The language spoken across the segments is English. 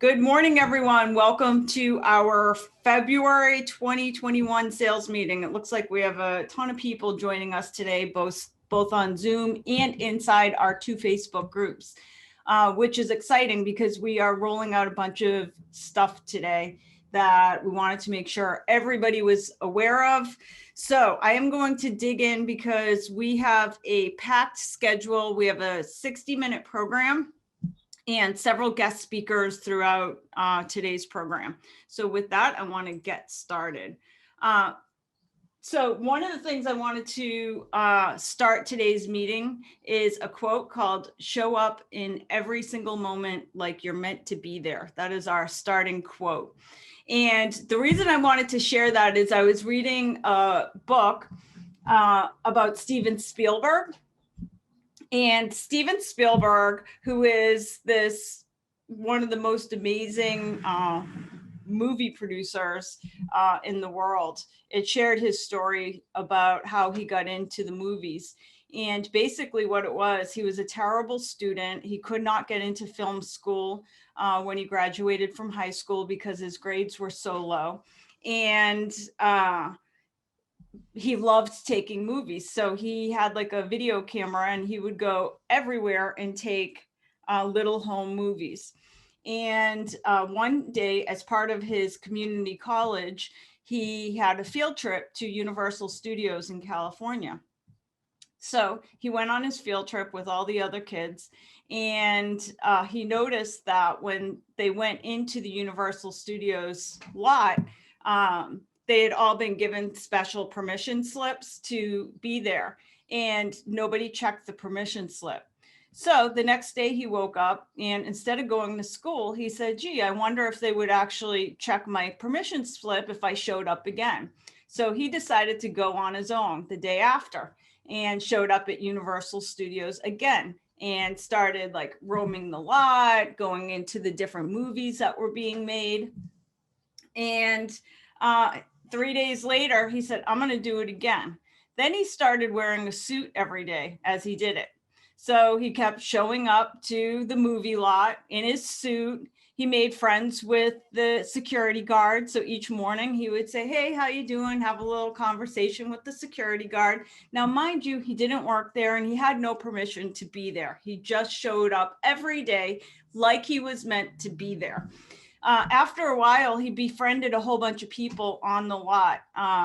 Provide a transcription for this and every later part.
Good morning, everyone. Welcome to our February 2021 sales meeting. It looks like we have a ton of people joining us today, both on Zoom and inside our two Facebook groups, which is exciting because we are rolling out a bunch of stuff today that we wanted to make sure everybody was aware of. So I am going to dig in because we have a packed schedule. We have a 60-minute program and several guest speakers throughout today's program. So with that, I want to get started. So one of the things I wanted to start today's meeting is a quote called "Show up in every single moment like you're meant to be there." That is our starting quote. And the reason I wanted to share that is I was reading a book about Steven Spielberg. And Steven Spielberg, who is one of the most amazing movie producers in the world, it shared his story about how he got into the movies. And basically what it was, he was a terrible student. He could not get into film school when he graduated from high school because his grades were so low. And he loved taking movies. So he had like a video camera and he would go everywhere and take little home movies. And one day, as part of his community college, he had a field trip to Universal Studios in California. So he went on his field trip with all the other kids, and he noticed that when they went into the Universal Studios lot, they had all been given special permission slips to be there, and nobody checked the permission slip. So the next day he woke up, and instead of going to school, he said, gee, I wonder if they would actually check my permission slip if I showed up again. So he decided to go on his own the day after and showed up at Universal Studios again and started like roaming the lot, going into the different movies that were being made. And 3 days later, he said, I'm going to do it again. Then he started wearing a suit every day as he did it. So he kept showing up to the movie lot in his suit. He made friends with the security guard. So each morning he would say, hey, how you doing? Have a little conversation with the security guard. Now, mind you, he didn't work there and he had no permission to be there. He just showed up every day like he was meant to be there. After a while, he befriended a whole bunch of people on the lot.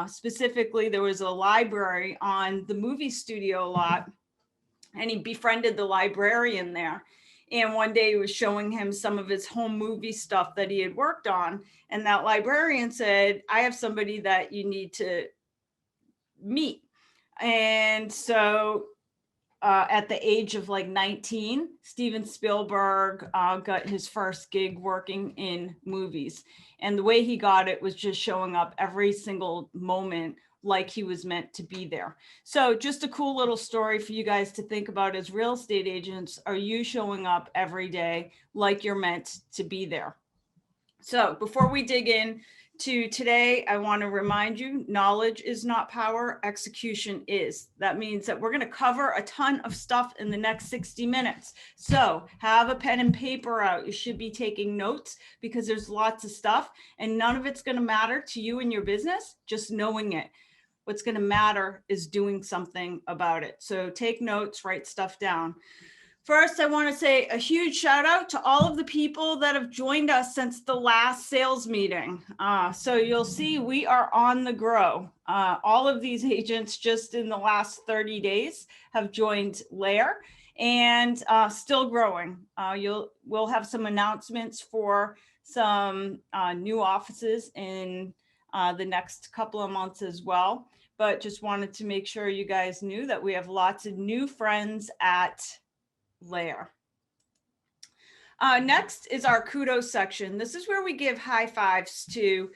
Specifically, there was a library on the movie studio lot, and he befriended the librarian there. And one day he was showing him some of his home movie stuff that he had worked on. And that librarian said, I have somebody that you need to meet. And so at the age of like 19, Steven Spielberg got his first gig working in movies. And the way he got it was just showing up every single moment like he was meant to be there. So just a cool little story for you guys to think about as real estate agents. Are you showing up every day like you're meant to be there? So before we dig in to today, I want to remind you, knowledge is not power, execution is. That means that we're going to cover a ton of stuff in the next 60 minutes. So have a pen and paper out. You should be taking notes because there's lots of stuff and none of it's going to matter to you and your business, just knowing it. What's going to matter is doing something about it. So take notes, write stuff down. First, I want to say a huge shout out to all of the people that have joined us since the last sales meeting. So you'll see we are on the grow. All of these agents just in the last 30 days have joined Lair and still growing. We'll have some announcements for some new offices in the next couple of months as well. But just wanted to make sure you guys knew that we have lots of new friends at Lair. Next is our kudos section. This is where we give high fives to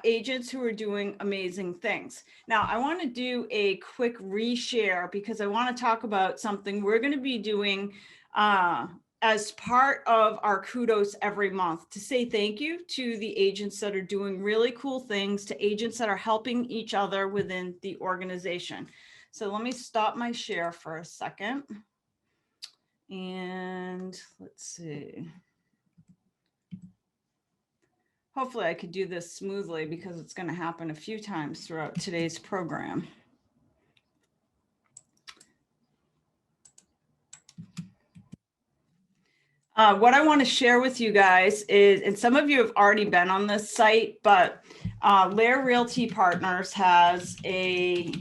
agents who are doing amazing things. Now, I want to do a quick reshare because I want to talk about something we're going to be doing as part of our kudos every month to say thank you to the agents that are doing really cool things, to agents that are helping each other within the organization. So let me stop my share for a second. And let's see. hopefully I could do this smoothly because it's going to happen a few times throughout today's program. What I want to share with you guys is, and some of you have already been on this site, but Lair Realty Partners has a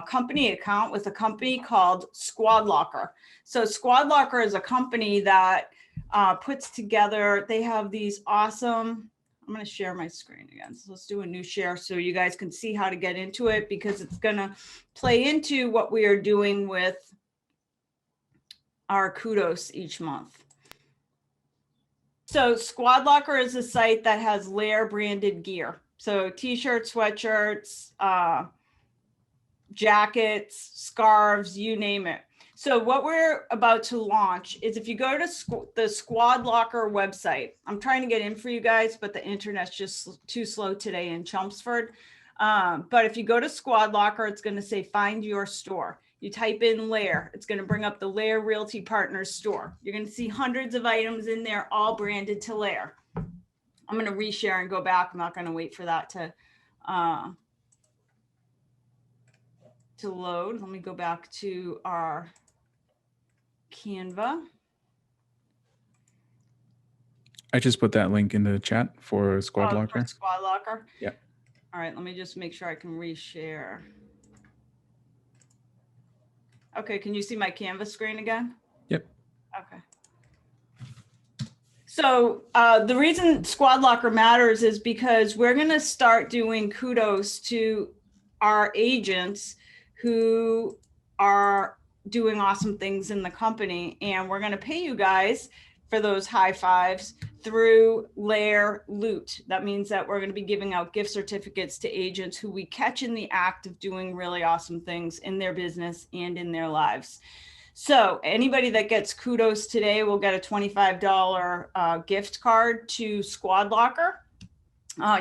company account with a company called Squad Locker. So Squad Locker is a company that puts together, they have these awesome, I'm going to share my screen again. So let's do a new share so you guys can see how to get into it, because it's going to play into what we are doing with our kudos each month. So Squad Locker is a site that has Lair branded gear. So t-shirts, sweatshirts, jackets, scarves, you name it. So what we're about to launch is, if you go to the Squad Locker website, I'm trying to get in for you guys, but the internet's just too slow today in Chelmsford. But if you go to Squad Locker, it's going to say find your store. You type in Lair, it's going to bring up the Lair Realty Partners store. You're going to see hundreds of items in there, all branded to Lair. I'm going to reshare and go back. I'm not going to wait for that to load. Let me go back to our Canva. I just put that link in the chat for Squad Locker. For Squad Locker? Yeah. All right, let me just make sure I can reshare. Okay, can you see my Canva screen again? Yep. Okay. So the reason Squad Locker matters is because we're going to start doing kudos to our agents who are doing awesome things in the company. And we're going to pay you guys for those high fives through Lair Loot. That means that we're going to be giving out gift certificates to agents who we catch in the act of doing really awesome things in their business and in their lives. So anybody that gets kudos today will get a $25 gift card to Squad Locker.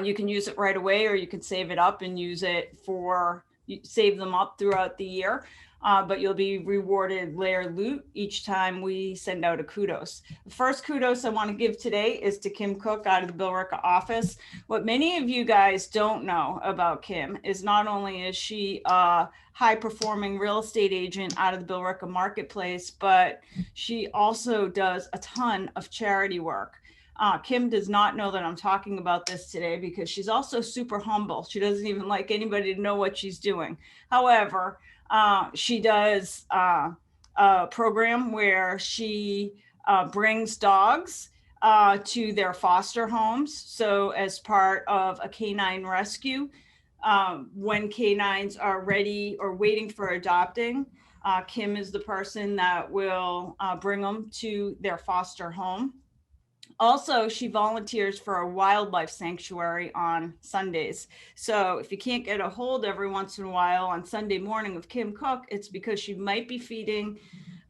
You can use it right away, or you can save it up and use it for, save them up throughout the year. But you'll be rewarded Lair Loot each time we send out a kudos. The first kudos I want to give today is to Kim Cook out of the Billerica office. What many of you guys don't know about Kim is not only is she a high-performing real estate agent out of the Billerica marketplace, but she also does a ton of charity work. Kim does not know that I'm talking about this today because she's also super humble. She doesn't even like anybody to know what she's doing. However, she does a program where she brings dogs to their foster homes. So as part of a canine rescue, when canines are ready or waiting for adopting, Kim is the person that will bring them to their foster home. Also, she volunteers for a wildlife sanctuary on Sundays. So if you can't get a hold every once in a while on Sunday morning of Kim Cook, it's because she might be feeding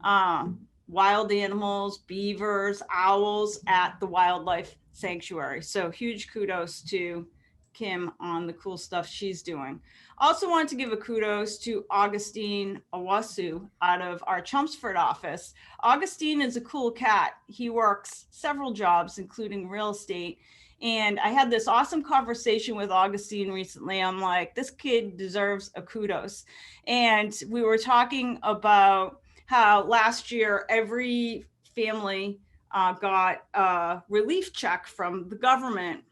wild animals, beavers, owls at the wildlife sanctuary. So huge kudos to Kim on the cool stuff she's doing. Also wanted to give a kudos to Augustine Awasu out of our Chelmsford office. Augustine is a cool cat. He works several jobs, including real estate. And I had this awesome conversation with Augustine recently. I'm like, this kid deserves a kudos. And we were talking about how last year every family got a relief check from the government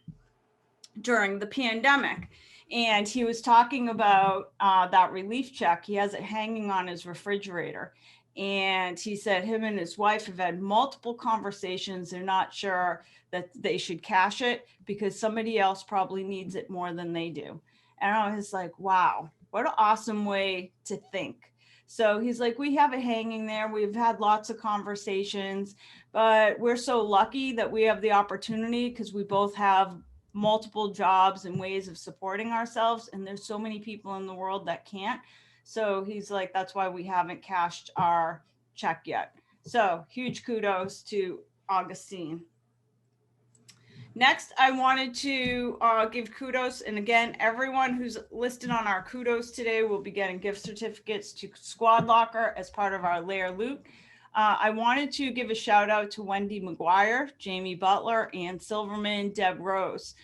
during the pandemic. And he was talking about that relief check. He has it hanging on his refrigerator. And he said him and his wife have had multiple conversations. They're not sure that they should cash it because somebody else probably needs it more than they do. And I was like, wow, what an awesome way to think. So he's like, we have it hanging there. We've had lots of conversations, but we're so lucky that we have the opportunity because we both have multiple jobs and ways of supporting ourselves. And there's so many people in the world that can't. So he's like, that's why we haven't cashed our check yet. So huge kudos to Augustine. Next, I wanted to give kudos. And again, everyone who's listed on our kudos today will be getting gift certificates to Squad Locker as part of our Lair Loot. I wanted to give a shout out to Wendy McGuire, Jamie Butler, Ann Silverman, Deb Rose.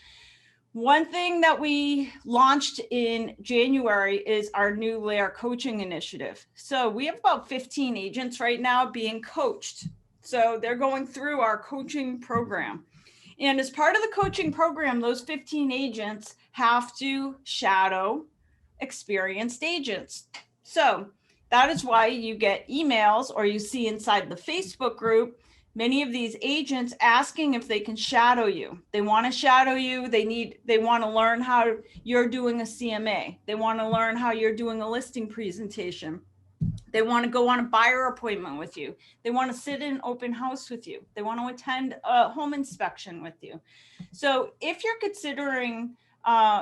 One thing that we launched in January is our new Lair coaching initiative. So we have about 15 agents right now being coached. So they're going through our coaching program. And as part of the coaching program, those 15 agents have to shadow experienced agents. So that is why you get emails, or you see inside the Facebook group, many of these agents asking if they can shadow you. They want to shadow you. They want to learn how you're doing a CMA. They want to learn how you're doing a listing presentation. They want to go on a buyer appointment with you. They want to sit in an open house with you. They want to attend a home inspection with you. So if you're considering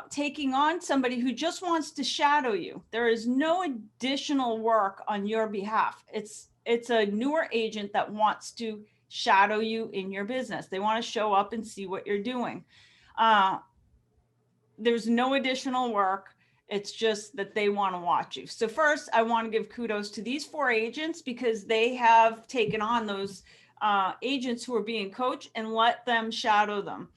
taking on somebody who just wants to shadow you, there is no additional work on your behalf. It's a newer agent that wants to shadow you in your business. They want to show up and see what you're doing. There's no additional work. It's just that they want to watch you. So first, I want to give kudos to these 4 agents because they have taken on those agents who are being coached and let them shadow them.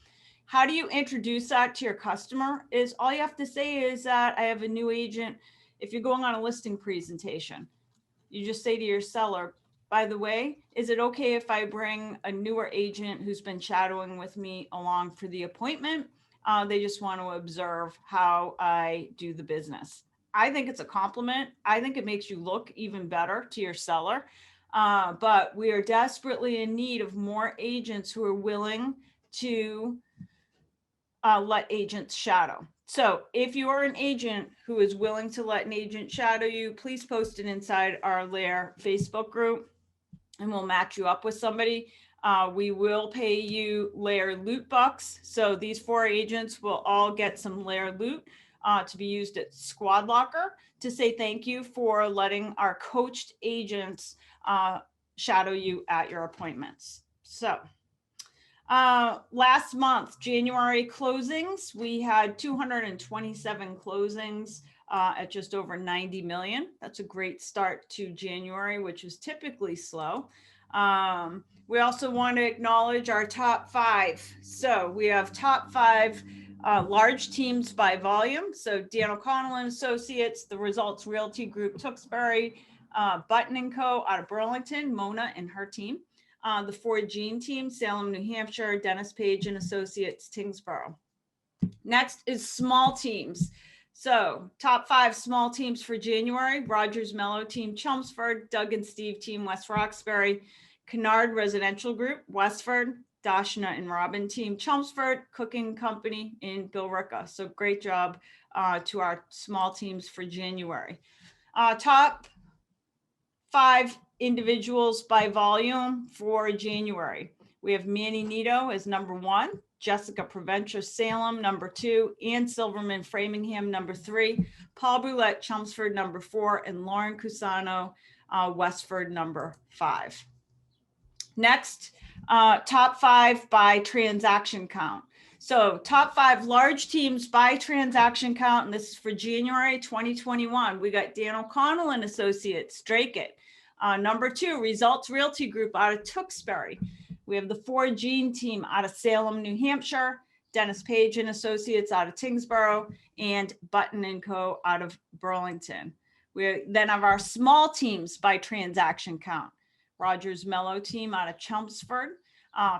How do you introduce that to your customer? Is all you have to say is that I have a new agent. If you're going on a listing presentation, you just say to your seller, by the way, is it okay if I bring a newer agent who's been shadowing with me along for the appointment? They just want to observe how I do the business. I think it's a compliment. I think it makes you look even better to your seller. But we are desperately in need of more agents who are willing to let agents shadow. So if you are an agent who is willing to let an agent shadow you, please post it inside our Lair Facebook group and we'll match you up with somebody. We will pay you Lair loot bucks. So these 4 agents will all get some Lair loot to be used at Squad Locker to say thank you for letting our coached agents shadow you at your appointments. So last month, January closings, we had 227 closings at just over 90 million. That's a great start to January, which is typically slow. We also want to acknowledge our top 5. So we have top 5 large teams by volume. So Dan O'Connell and Associates, the Results Realty Group, Tewksbury, Button & Co. out of Burlington, Mona and her team. The Ford Jean team, Salem, New Hampshire, Dennis Page and Associates, Tingsboro. Next is small teams. So top 5 small teams for January: Rogers Mello team, Chelmsford; Doug and Steve team, West Roxbury; Kennard Residential Group, Westford; Dashna and Robin team, Chelmsford; Cooking Company in Billerica. So great job to our small teams for January. Top 5 individuals by volume for January. We have Manny Nito as number 1, Jessica Provencher Salem number 2, Ann Silverman Framingham number 3, Paul Brulette Chelmsford number 4, and Lauren Cusano Westford number 5. Next, top 5 by transaction count. So top 5 large teams by transaction count, and this is for January 2021. We got Dan O'Connell and Associates, Drake It. Number 2, Results Realty Group out of Tewksbury. We have the Ford Jean team out of Salem, New Hampshire, Dennis Page and Associates out of Tingsboro, and Button & Co. out of Burlington. We then have our small teams by transaction count. Rogers Mello team out of Chelmsford,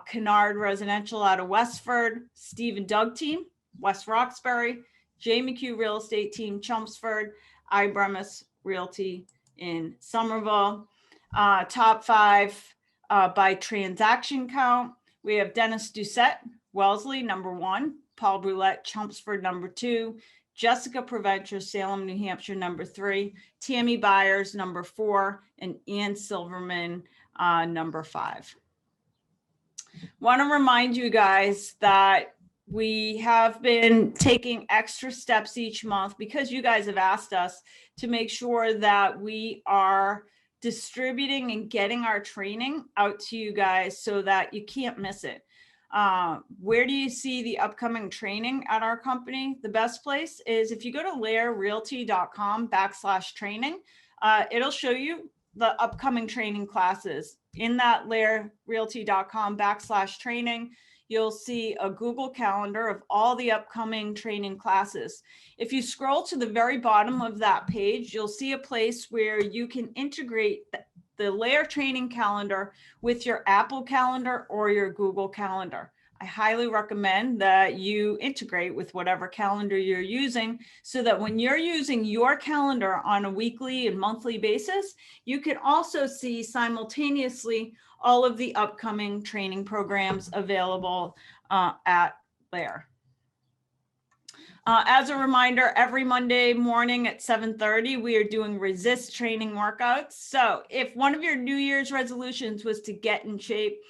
Kennard Residential out of Westford, Steve and Doug team, West Roxbury, J. McHugh Real Estate team, Chelmsford, Ibremis Realty in Somerville. Top 5 by transaction count. We have Dennis Doucette, Wellesley, number 1, Paul Brulette, Chelmsford, number 2, Jessica Provencher, Salem, New Hampshire, number 3, Tammy Byers, number 4, and Ann Silverman, number 5. Want to remind you guys that we have been taking extra steps each month because you guys have asked us to make sure that we are distributing and getting our training out to you guys so that you can't miss it. Where do you see the upcoming training at our company? The best place is if you go to lairrealty.com/training, it'll show you the upcoming training classes. In that lairrealty.com/training, you'll see a Google Calendar of all the upcoming training classes. If you scroll to the very bottom of that page, you'll see a place where you can integrate the Lair training calendar with your Apple Calendar or your Google Calendar. I highly recommend that you integrate with whatever calendar you're using so that when you're using your calendar on a weekly and monthly basis, you can also see simultaneously all of the upcoming training programs available at Lair. As a reminder, every Monday morning at 7:30, we are doing resist training workouts. So if one of your New Year's resolutions was to get in shape,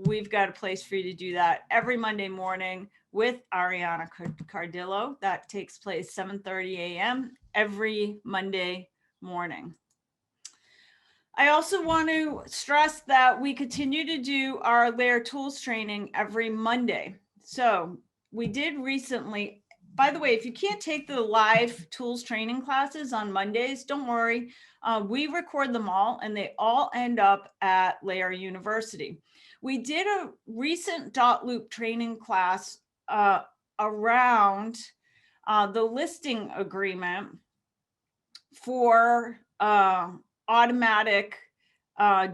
we've got a place for you to do that every Monday morning with Ariana Cardillo. That takes place 7:30 a.m. every Monday morning. I also want to stress that we continue to do our Lair tools training every Monday. So we did recently, by the way, if you can't take the live tools training classes on Mondays, don't worry. We record them all and they all end up at Lair University. We did a recent dot loop training class around the listing agreement for automatic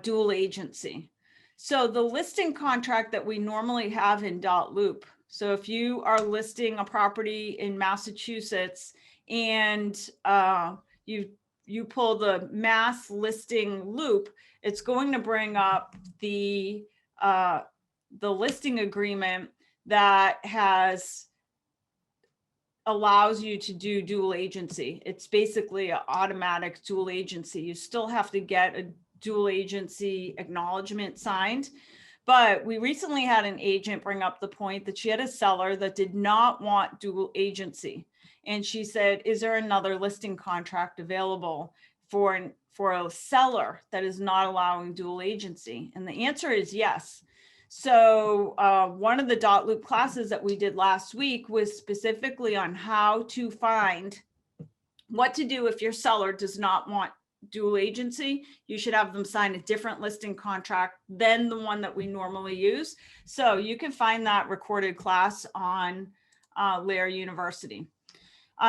dual agency. So the listing contract that we normally have in dot loop. So if you are listing a property in Massachusetts and you pull the Mass listing loop, it's going to bring up the listing agreement that allows you to do dual agency. It's basically an automatic dual agency. You still have to get a dual agency acknowledgement signed. But we recently had an agent bring up the point that she had a seller that did not want dual agency. And she said, is there another listing contract available for a seller that is not allowing dual agency? And the answer is yes. So one of the dot loop classes that we did last week was specifically on how to find what to do if your seller does not want dual agency. You should have them sign a different listing contract than the one that we normally use. So you can find that recorded class on Lair University.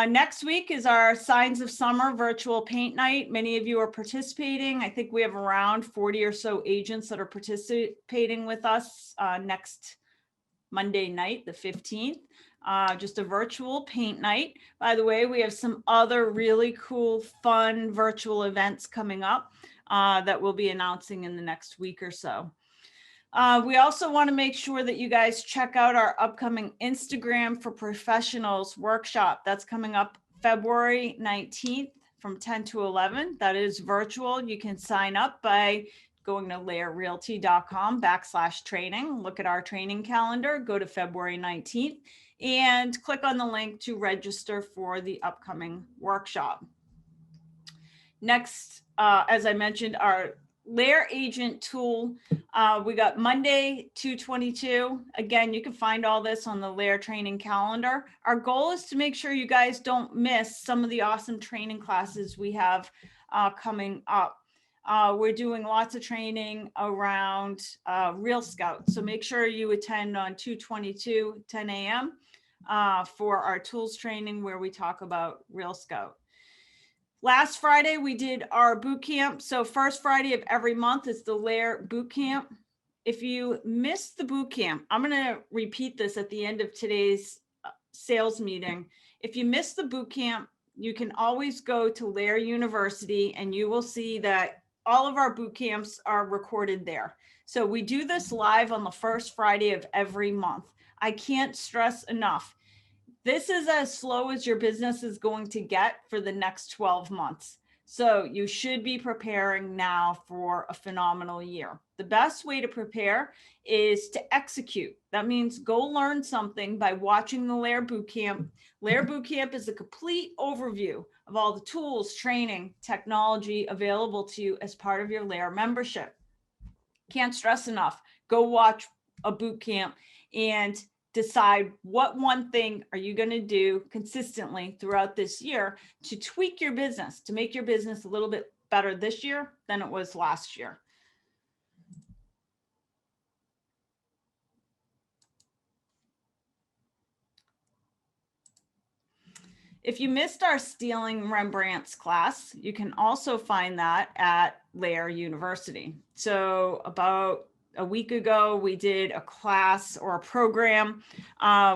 Next week is our Signs of Summer virtual paint night. Many of you are participating. I think we have around 40 or so agents that are participating with us next Monday night, the 15th. Just a virtual paint night. By the way, we have some other really cool, fun virtual events coming up that we'll be announcing in the next week or so. We also want to make sure that you guys check out our upcoming Instagram for Professionals workshop. That's coming up February 19th from 10 to 11. That is virtual. You can sign up by going to lairrealty.com/training. Look at our training calendar, go to February 19th and click on the link to register for the upcoming workshop. Next, as I mentioned, our Lair agent tool, we got Monday 2/22. Again, you can find all this on the Lair training calendar. Our goal is to make sure you guys don't miss some of the awesome training classes we have coming up. We're doing lots of training around Real Scout. So make sure you attend on 2/22, 10 a.m. For our tools training where we talk about Real Scout. Last Friday, we did our boot camp. So first Friday of every month is the Lair boot camp. If you missed the boot camp, I'm going to repeat this at the end of today's sales meeting. If you missed the boot camp, you can always go to Lair University and you will see that all of our boot camps are recorded there. So we do this live on the first Friday of every month. I can't stress enough. This is as slow as your business is going to get for the next 12 months. So you should be preparing now for a phenomenal year. The best way to prepare is to execute. That means go learn something by watching the Lair Bootcamp. Lair Bootcamp is a complete overview of all the tools, training, technology available to you as part of your Lair membership. Can't stress enough. Go watch a bootcamp and decide what one thing are you going to do consistently throughout this year to tweak your business, to make your business a little bit better this year than it was last year. If you missed our Stealing Rembrandts class, you can also find that at Lair University. So about a week ago, we did a class or a program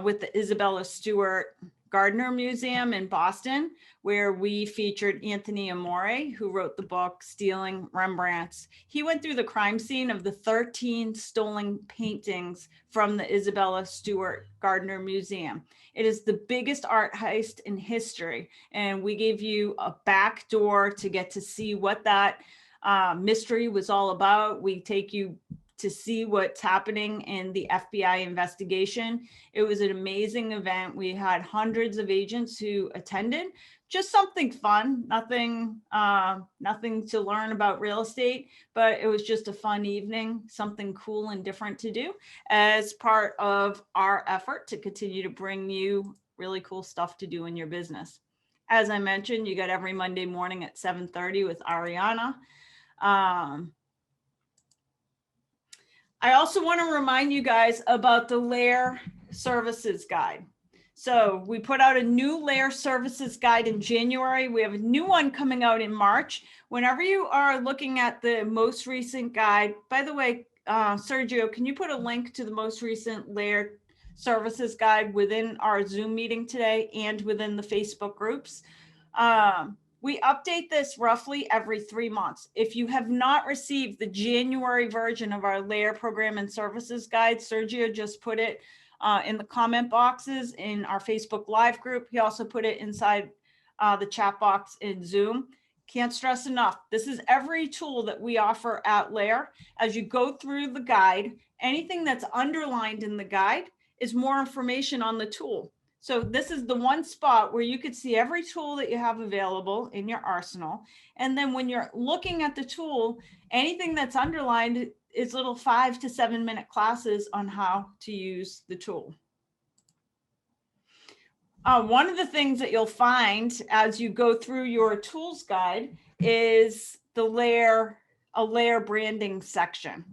with the Isabella Stewart Gardner Museum in Boston, where we featured Anthony Amore, who wrote the book Stealing Rembrandts. He went through the crime scene of the 13 stolen paintings from the Isabella Stewart Gardner Museum. It is the biggest art heist in history, and we gave you a back door to get to see what that mystery was all about. We take you to see what's happening in the FBI investigation. It was an amazing event. We had hundreds of agents who attended. Just something fun, nothing to learn about real estate, but it was just a fun evening, something cool and different to do as part of our effort to continue to bring you really cool stuff to do in your business. As I mentioned, you got every Monday morning at 7:30 with Ariana. I also want to remind you guys about the Lair services guide. So we put out a new Lair services guide in January. We have a new one coming out in March. Whenever you are looking at the most recent guide, by the way, Sergio, can you put a link to the most recent Lair services guide within our Zoom meeting today and within the Facebook groups? We update this roughly every 3 months. If you have not received the January version of our Lair program and services guide, Sergio just put it in the comment boxes in our Facebook Live group. He also put it inside the chat box in Zoom. Can't stress enough. This is every tool that we offer at Lair. As you go through the guide, anything that's underlined in the guide is more information on the tool. So this is the one spot where you could see every tool that you have available in your arsenal. And then when you're looking at the tool, anything that's underlined is little 5 to 7 minute classes on how to use the tool. One of the things that you'll find as you go through your tools guide is a Lair branding section.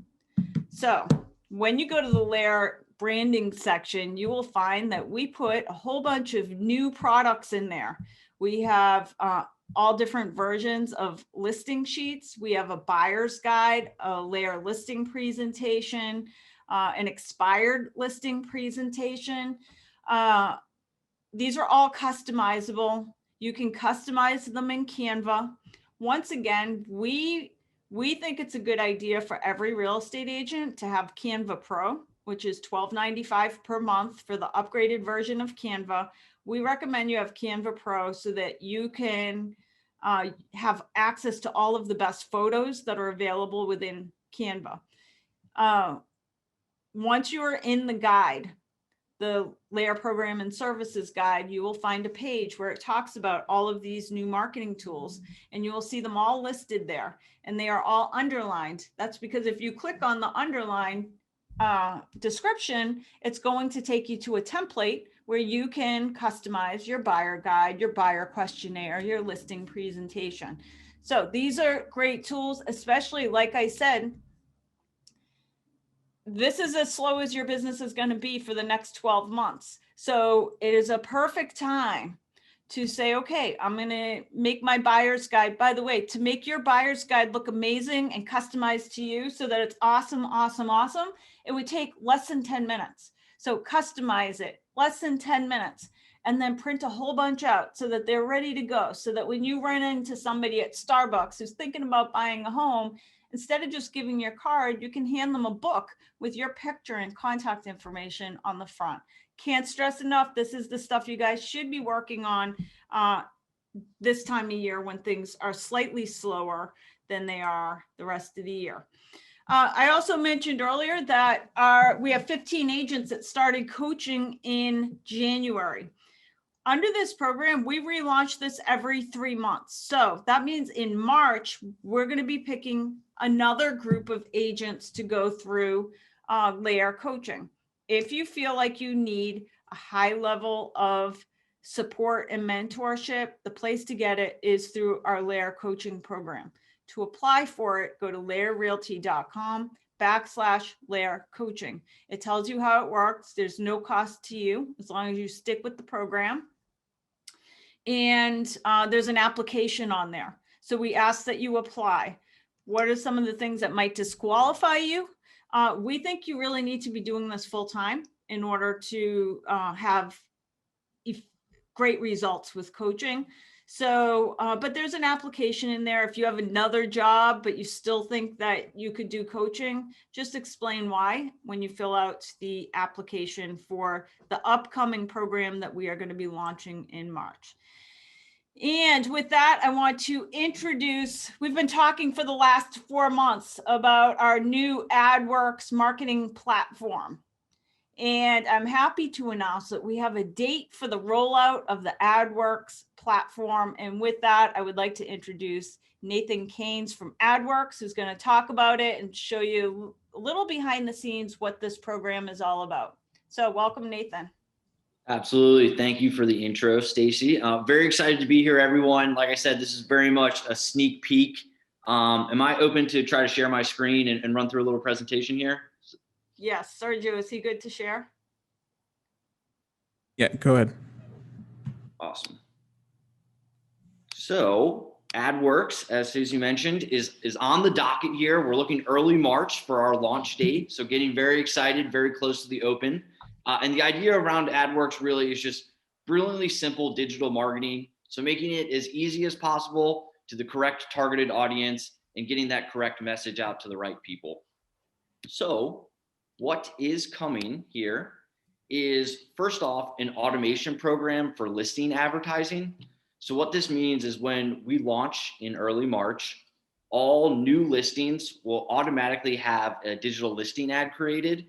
So when you go to the Lair branding section, you will find that we put a whole bunch of new products in there. We have all different versions of listing sheets. We have a buyer's guide, a Lair listing presentation, an expired listing presentation. These are all customizable. You can customize them in Canva. Once again, we think it's a good idea for every real estate agent to have Canva Pro, which is $12.95 per month for the upgraded version of Canva. We recommend you have Canva Pro so that you can have access to all of the best photos that are available within Canva. Once you are in the guide, the Lair program and services guide, you will find a page where it talks about all of these new marketing tools, and you will see them all listed there, and they are all underlined. That's because if you click on the underline description, it's going to take you to a template where you can customize your buyer guide, your buyer questionnaire, your listing presentation. So these are great tools, especially like I said, this is as slow as your business is going to be for the next 12 months. So it is a perfect time to say, okay, I'm going to make my buyer's guide. By the way, to make your buyer's guide look amazing and customized to you so that it's awesome, awesome, awesome, it would take less than 10 minutes. So customize it, less than 10 minutes, and then print a whole bunch out so that they're ready to go. So that when you run into somebody at Starbucks who's thinking about buying a home, instead of just giving your card, you can hand them a book with your picture and contact information on the front. Can't stress enough, this is the stuff you guys should be working on this time of year when things are slightly slower than they are the rest of the year. I also mentioned earlier that we have 15 agents that started coaching in January. Under this program, we relaunch this every 3 months. So that means in March, we're going to be picking another group of agents to go through Lair coaching. If you feel like you need a high level of support and mentorship, the place to get it is through our Lair coaching program. To apply for it, go to lairrealty.com/Lair coaching. It tells you how it works. There's no cost to you as long as you stick with the program. And there's an application on there. So we ask that you apply. What are some of the things that might disqualify you? We think you really need to be doing this full time in order to have great results with coaching. So, but there's an application in there. If you have another job, but you still think that you could do coaching, just explain why when you fill out the application for the upcoming program that we are going to be launching in March. And with that, I want to introduce, we've been talking for the last 4 months about our new Adworx marketing platform. And I'm happy to announce that we have a date for the rollout of the Adworx platform. And with that, I would like to introduce Nathan Keynes from Adworx, who's going to talk about it and show you a little behind the scenes what this program is all about. So welcome, Nathan. Absolutely. Thank you for the intro, Stacy. Very excited to be here, everyone. Like I said, this is very much a sneak peek. Am I open to try to share my screen and run through a little presentation here? Yes. Sergio, is he good to share? Yeah, go ahead. Awesome. So Adworx, as Stacey mentioned, is on the docket here. We're looking early March for our launch date. So getting very excited, very close to the open. And the idea around Adworx really is just brilliantly simple digital marketing. So making it as easy as possible to the correct targeted audience and getting that correct message out to the right people. So what is coming here is, first off, an automation program for listing advertising. So what this means is when we launch in early March, all new listings will automatically have a digital listing ad created.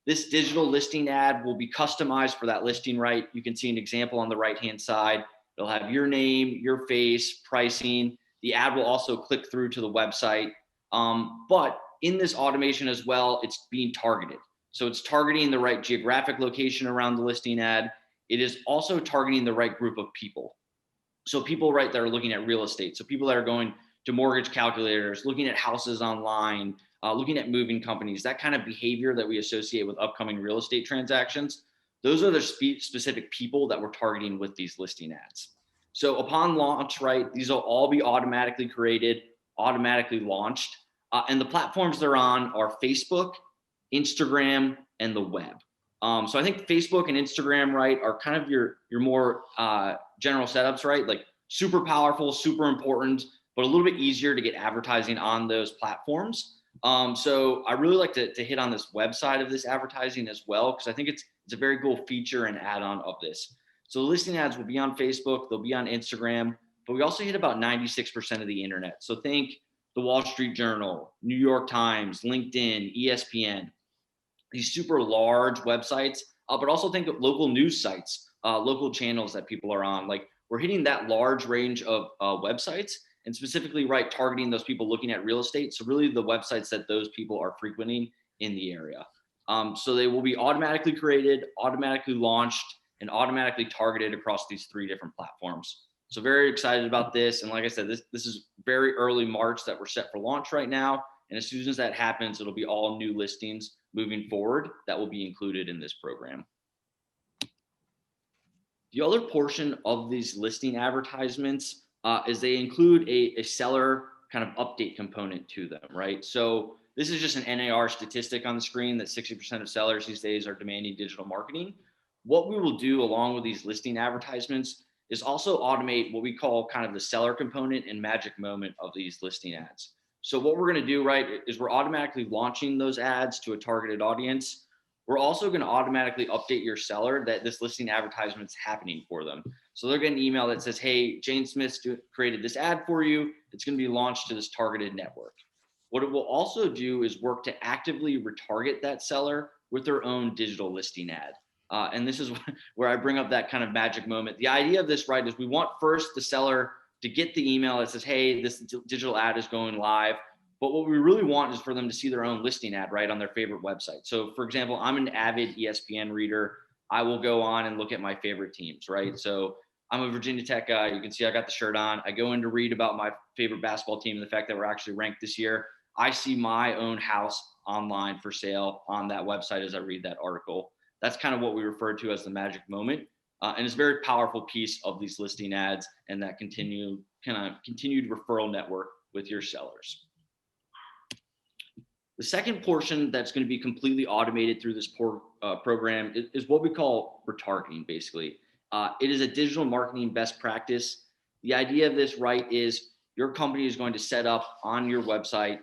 This digital listing ad will be customized for that listing, right? You can see an example on the right-hand side. It'll have your name, your face, pricing. The ad will also click through to the website. But in this automation as well, it's being targeted. So it's targeting the right geographic location around the listing ad. It is also targeting the right group of people. So people, right, that are looking at real estate. So people that are going to mortgage calculators, looking at houses online, looking at moving companies, that kind of behavior that we associate with upcoming real estate transactions. Those are the specific people that we're targeting with these listing ads. So upon launch, right, these will all be automatically created, automatically launched. And the platforms they're on are Facebook, Instagram, and the web. So I think Facebook and Instagram, right, are kind of your more general setups, right? Like super powerful, super important, but a little bit easier to get advertising on those platforms. So I really like to hit on this website of this advertising as well, because I think it's a very cool feature and add-on of this. So listing ads will be on Facebook, they'll be on Instagram, but we also hit about 96% of the internet. So think the Wall Street Journal, New York Times, LinkedIn, ESPN, these super large websites, but also think of local news sites, local channels that people are on. Like we're hitting that large range of websites, and specifically, right, targeting those people looking at real estate. So really the websites that those people are frequenting in the area. So they will be automatically created, automatically launched, and automatically targeted across these 3 different platforms. So very excited about this. And like I said, this is very early March that we're set for launch right now. And as soon as that happens, it'll be all new listings moving forward that will be included in this program. The other portion of these listing advertisements is they include a seller kind of update component to them, right? So this is just an NAR statistic on the screen that 60% of sellers these days are demanding digital marketing. What we will do along with these listing advertisements is also automate what we call kind of the seller component and magic moment of these listing ads. So what we're going to do, right, is we're automatically launching those ads to a targeted audience. We're also going to automatically update your seller that this listing advertisement is happening for them. So they're getting an email that says, hey, Jane Smith created this ad for you. It's going to be launched to this targeted network. What it will also do is work to actively retarget that seller with their own digital listing ad. And this is where I bring up that kind of magic moment. The idea of this, right, is we want first the seller to get the email that says, hey, this digital ad is going live. But what we really want is for them to see their own listing ad, right, on their favorite website. So for example, I'm an avid ESPN reader. I will go on and look at my favorite teams, right? So I'm a Virginia Tech guy. You can see I got the shirt on. I go in to read about my favorite basketball team and the fact that we're actually ranked this year. I see my own house online for sale on that website as I read that article. That's kind of what we refer to as the magic moment. And it's a very powerful piece of these listing ads and that continued referral network with your sellers. The second portion that's going to be completely automated through this program is what we call retargeting, basically. It is a digital marketing best practice. The idea of this, right, is your company is going to set up on your website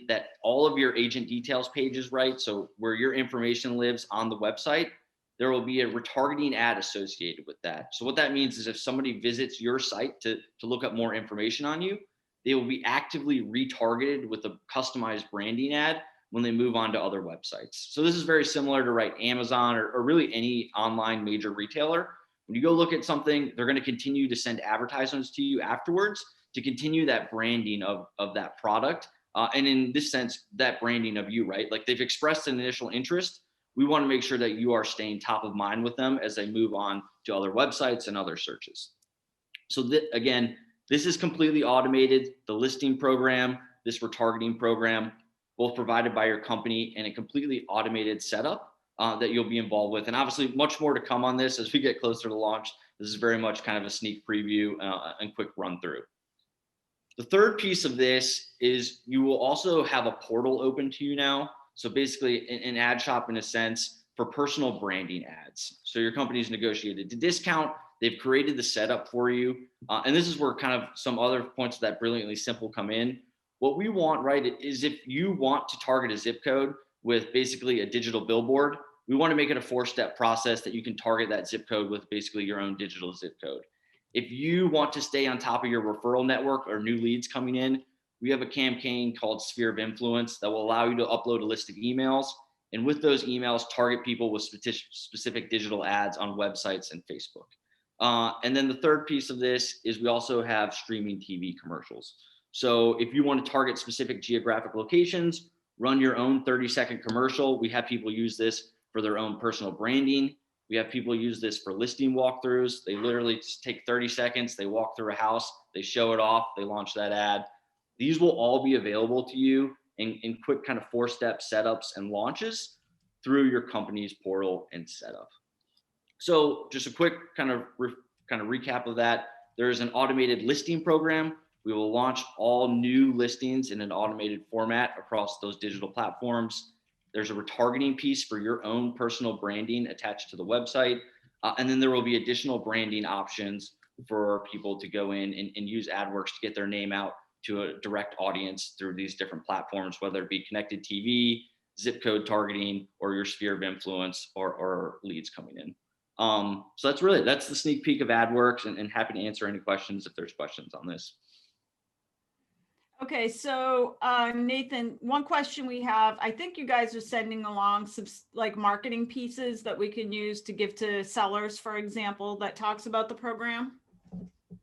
that all of your agent details pages, right? So where your information lives on the website, there will be a retargeting ad associated with that. So what that means is if somebody visits your site to look up more information on you, they will be actively retargeted with a customized branding ad when they move on to other websites. So this is very similar to, right, Amazon or really any online major retailer. When you go look at something, they're going to continue to send advertisements to you afterwards to continue that branding of that product. And in this sense, that branding of you, right? Like they've expressed an initial interest. We want to make sure that you are staying top of mind with them as they move on to other websites and other searches. So again, this is completely automated. The listing program, this retargeting program, both provided by your company and a completely automated setup that you'll be involved with. And obviously much more to come on this as we get closer to launch. This is very much kind of a sneak preview and quick run through. The third piece of this is you will also have a portal open to you now. So basically an ad shop in a sense for personal branding ads. So your company's negotiated the discount, they've created the setup for you. And this is where kind of some other points of that brilliantly simple come in. What we want, right, is if you want to target a zip code with basically a digital billboard, we want to make it a 4-step process that you can target that zip code with basically your own digital zip code. If you want to stay on top of your referral network or new leads coming in, we have a campaign called Sphere of Influence that will allow you to upload a list of emails. And with those emails, target people with specific digital ads on websites and Facebook. And then the third piece of this is we also have streaming TV commercials. So if you want to target specific geographic locations, run your own 30-second commercial. We have people use this for their own personal branding. We have people use this for listing walkthroughs. They literally just take 30 seconds, they walk through a house, they show it off, they launch that ad. These will all be available to you in quick kind of 4-step setups and launches through your company's portal and setup. So just a quick kind of recap of that. There's an automated listing program. We will launch all new listings in an automated format across those digital platforms. There's a retargeting piece for your own personal branding attached to the website. And then there will be additional branding options for people to go in and use Adworx to get their name out to a direct audience through these different platforms, whether it be connected TV, zip code targeting, or your sphere of influence or leads coming in. So that's the sneak peek of Adworx, and happy to answer any questions if there's questions on this. Okay, so Nathan, one question we have, I think you guys are sending along some like marketing pieces that we can use to give to sellers, for example, that talks about the program.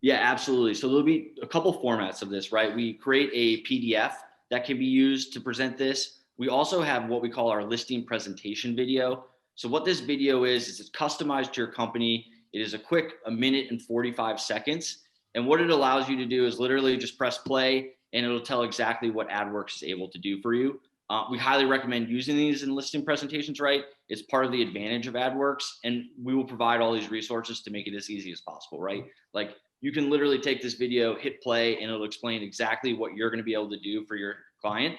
Yeah, absolutely. So there'll be a couple formats of this, right? We create a PDF that can be used to present this. We also have what we call our listing presentation video. So what this video is it's customized to your company. It is a quick 1 minute and 45 seconds. And what it allows you to do is literally just press play and it'll tell exactly what Adworx is able to do for you. We highly recommend using these in listing presentations, right? It's part of the advantage of Adworx, and we will provide all these resources to make it as easy as possible, right? Like you can literally take this video, hit play, and it'll explain exactly what you're going to be able to do for your client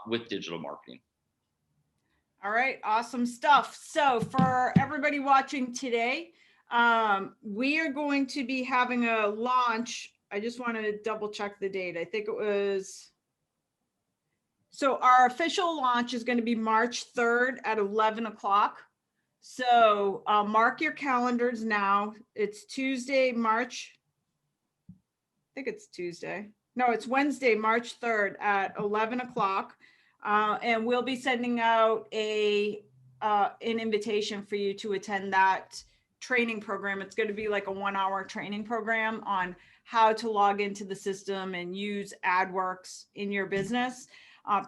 with digital marketing. All right, awesome stuff. So for everybody watching today, we are going to be having a launch. I just want to double check the date. I think it was, so our official launch is going to be March 3rd at 11 o'clock. So mark your calendars now. It's Tuesday, I think it's Tuesday. No, it's Wednesday, March 3rd at 11 o'clock. And we'll be sending out an invitation for you to attend that training program. It's going to be like a 1-hour training program on how to log into the system and use Adworx in your business.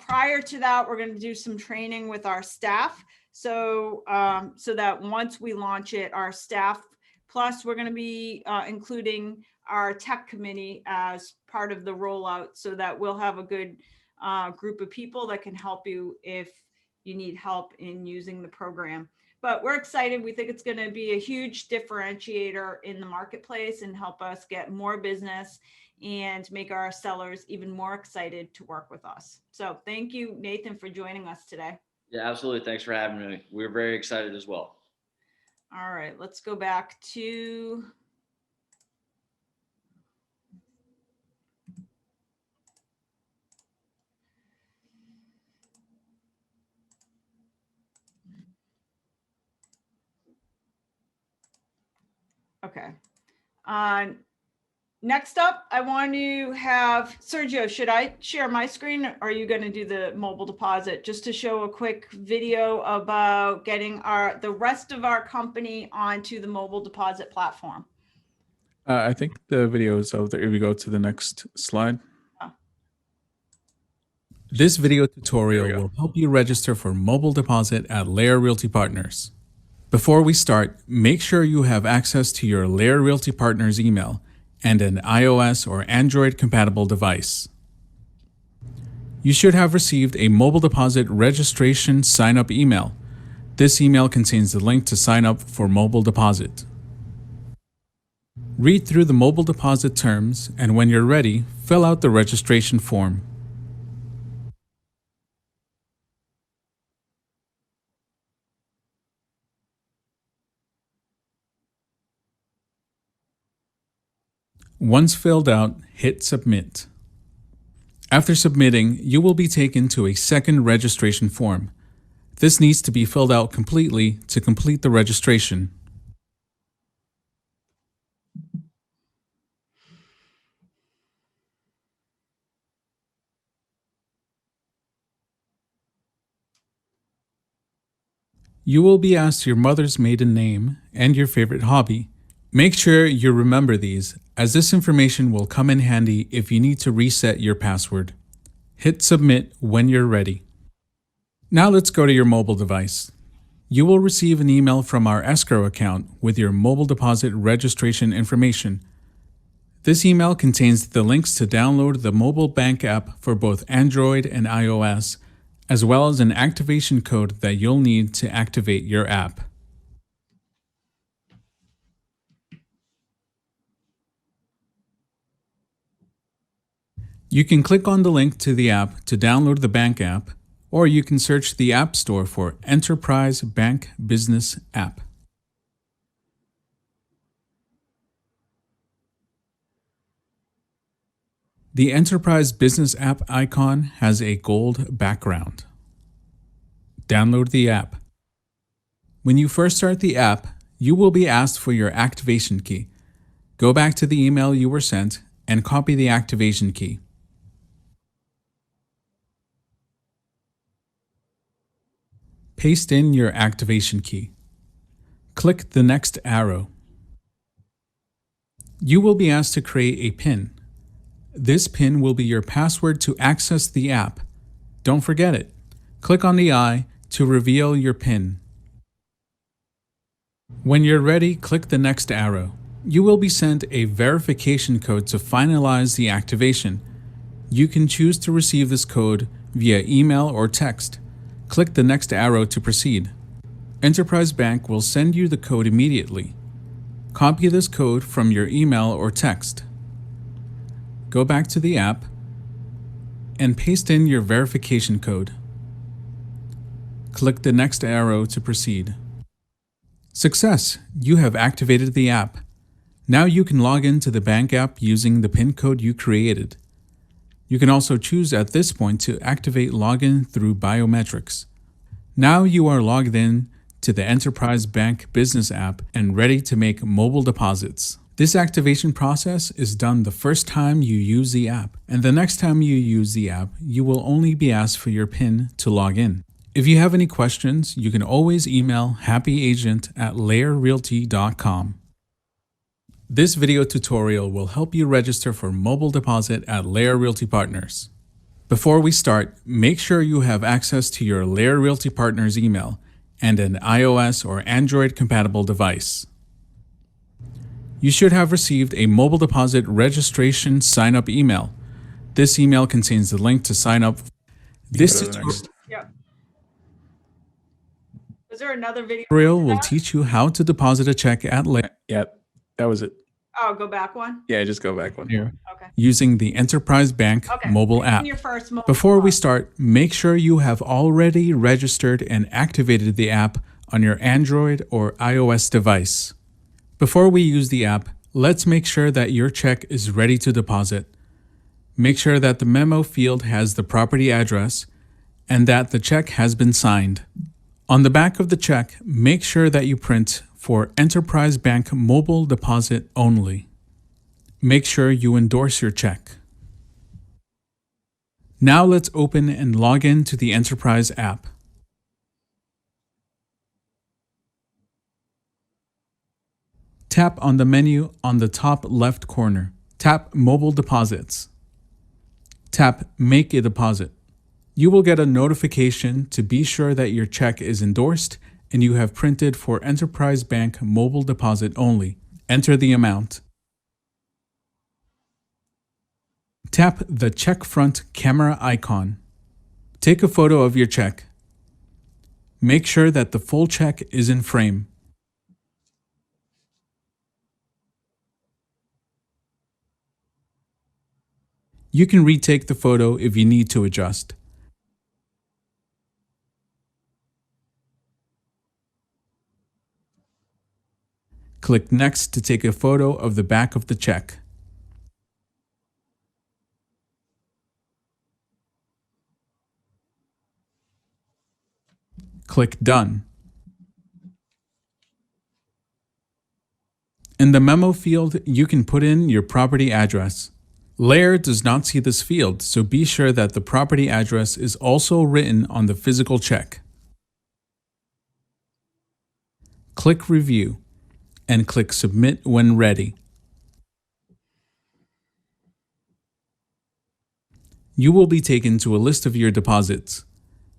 Prior to that, we're going to do some training with our staff. So that once we launch it, our staff Plus, we're going to be including our tech committee as part of the rollout so that we'll have a good group of people that can help you if you need help in using the program. But we're excited. We think it's going to be a huge differentiator in the marketplace and help us get more business and make our sellers even more excited to work with us. So thank you, Nathan, for joining us today. Yeah, absolutely. Thanks for having me. We're very excited as well. All right, let's go back to okay. Next up, I want to have Sergio. Should I share my screen, or are you going to do the mobile deposit just to show a quick video about getting the rest of our company onto the mobile deposit platform? I think the video is over there. If we go to the next slide. Oh. This video tutorial will help you register for mobile deposit at Lair Realty Partners. Before we start, make sure you have access to your Lair Realty Partners email and an iOS or Android compatible device. You should have received a mobile deposit registration sign-up email. This email contains the link to sign up for mobile deposit. Read through the mobile deposit terms, and when you're ready, fill out the registration form. Once filled out, hit Submit. After submitting, you will be taken to a second registration form. This needs to be filled out completely to complete the registration. You will be asked your mother's maiden name and your favorite hobby. Make sure you remember these, as this information will come in handy if you need to reset your password. Hit Submit when you're ready. Now let's go to your mobile device. You will receive an email from our escrow account with your mobile deposit registration information. This email contains the links to download the mobile bank app for both Android and iOS, as well as an activation code that you'll need to activate your app. You can click on the link to the app to download the bank app, or you can search the App Store for Enterprise Bank Business App. The Enterprise Business App icon has a gold background. Download the app. When you first start the app, you will be asked for your activation key. Go back to the email you were sent and copy the activation key. Paste in your activation key. Click the next arrow. You will be asked to create a PIN. This PIN will be your password to access the app. Don't forget it. Click on the eye to reveal your PIN. When you're ready, click the next arrow. You will be sent a verification code to finalize the activation. You can choose to receive this code via email or text. Click the next arrow to proceed. Enterprise Bank will send you the code immediately. Copy this code from your email or text. Go back to the app and paste in your verification code. Click the next arrow to proceed. Success! You have activated the app. Now you can log into the bank app using the PIN code you created. You can also choose at this point to activate login through biometrics. Now you are logged in to the Enterprise Bank Business app and ready to make mobile deposits. This activation process is done the first time you use the app, and the next time you use the app, you will only be asked for your PIN to log in. If you have any questions, you can always email happyagent@lairrealty.com. This video tutorial will help you register for mobile deposit at Lair Realty Partners. Before we start, make sure you have access to your Lair Realty Partners email and an iOS or Android compatible device. You should have received a mobile deposit registration sign-up email. This email contains the link to sign up. This Go to the next. Yep. Was there another video? tutorial will teach you how to deposit a check at Lair Yep, that was it. Oh, go back one. Yeah, just go back one. here Okay. using the Enterprise Bank Okay. mobile Type in app. your first mobile Before we deposit. start, make sure you have already registered and activated the app on your Android or iOS device. Before we use the app, let's make sure that your check is ready to deposit. Make sure that the memo field has the property address and that the check has been signed. On the back of the check, make sure that you print for Enterprise Bank mobile deposit only. Make sure you endorse your check. Now let's open and log in to the Enterprise app. Tap on the menu on the top left corner. Tap Mobile Deposits. Tap Make a Deposit. You will get a notification to be sure that your check is endorsed and you have printed for Enterprise Bank mobile deposit only. Enter the amount. Tap the check front camera icon. Take a photo of your check. Make sure that the full check is in frame. You can retake the photo if you need to adjust. Click Next to take a photo of the back of the check. Click Done. In the memo field, you can put in your property address. Lair does not see this field, so be sure that the property address is also written on the physical check. Click Review and click Submit when ready. You will be taken to a list of your deposits.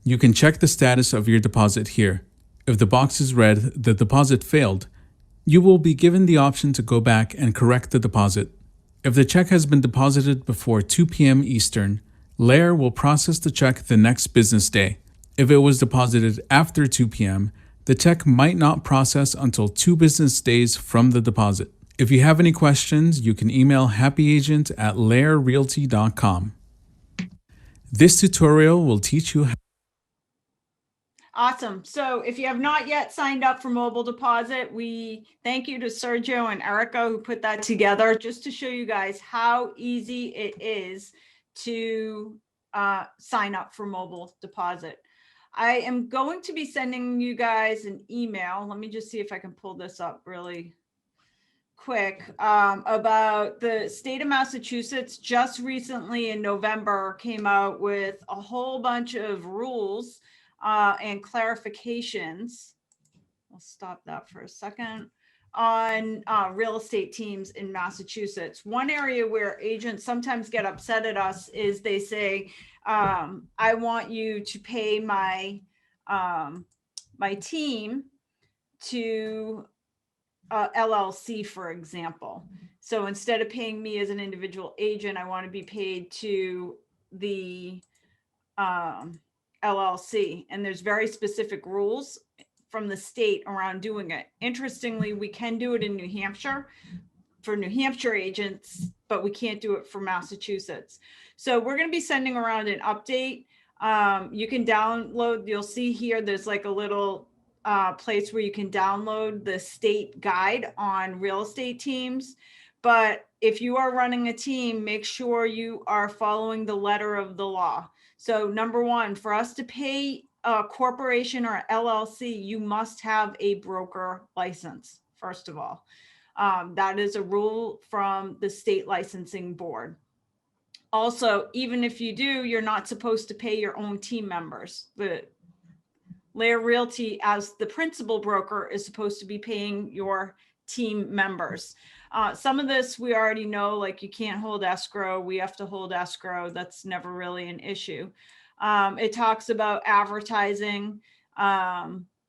You can check the status of your deposit here. If the box is red, the deposit failed. You will be given the option to go back and correct the deposit. If the check has been deposited before 2 p.m. Eastern, Lair will process the check the next business day. If it was deposited after 2 p.m., the check might not process until 2 business days from the deposit. If you have any questions, you can email happyagent@lairrealty.com. This tutorial will teach you how. Awesome. So if you have not yet signed up for mobile deposit, we thank you to Sergio and Erica who put that together just to show you guys how easy it is to sign up for mobile deposit. I am going to be sending you guys an email. Let me just see if I can pull this up really quick about the state of Massachusetts. Just recently in November came out with a whole bunch of rules and clarifications. I'll stop that for a second on real estate teams in Massachusetts. One area where agents sometimes get upset at us is they say, I want you to pay my my team to LLC, for example. So instead of paying me as an individual agent, I want to be paid to the LLC. And there's very specific rules from the state around doing it. Interestingly, we can do it in New Hampshire for New Hampshire agents, but we can't do it for Massachusetts. So we're going to be sending around an update. You can download, you'll see here, there's like a little place where you can download the state guide on real estate teams. But if you are running a team, make sure you are following the letter of the law. So number one, for us to pay a corporation or LLC, you must have a broker license, first of all. That is a rule from the state licensing board. Also, even if you do, you're not supposed to pay your own team members. The Lair Realty, as the principal broker, is supposed to be paying your team members. Some of this we already know, like you can't hold escrow. We have to hold escrow. That's never really an issue. It talks about advertising,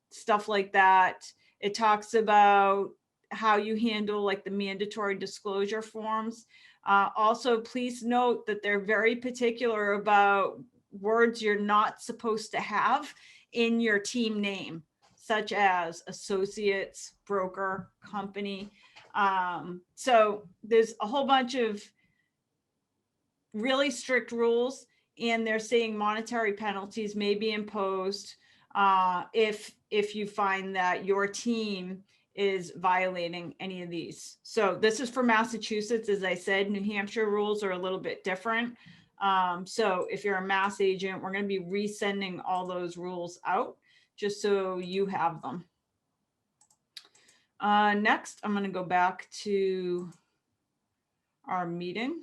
stuff like that. It talks about how you handle like the mandatory disclosure forms. Also, please note that they're very particular about words you're not supposed to have in your team name, such as associates, broker, company. So there's a whole bunch of really strict rules, and they're saying monetary penalties may be imposed if you find that your team is violating any of these. So this is for Massachusetts. As I said, New Hampshire rules are a little bit different. So if you're a Mass agent, we're going to be resending all those rules out just so you have them. Next, I'm going to go back to our meeting.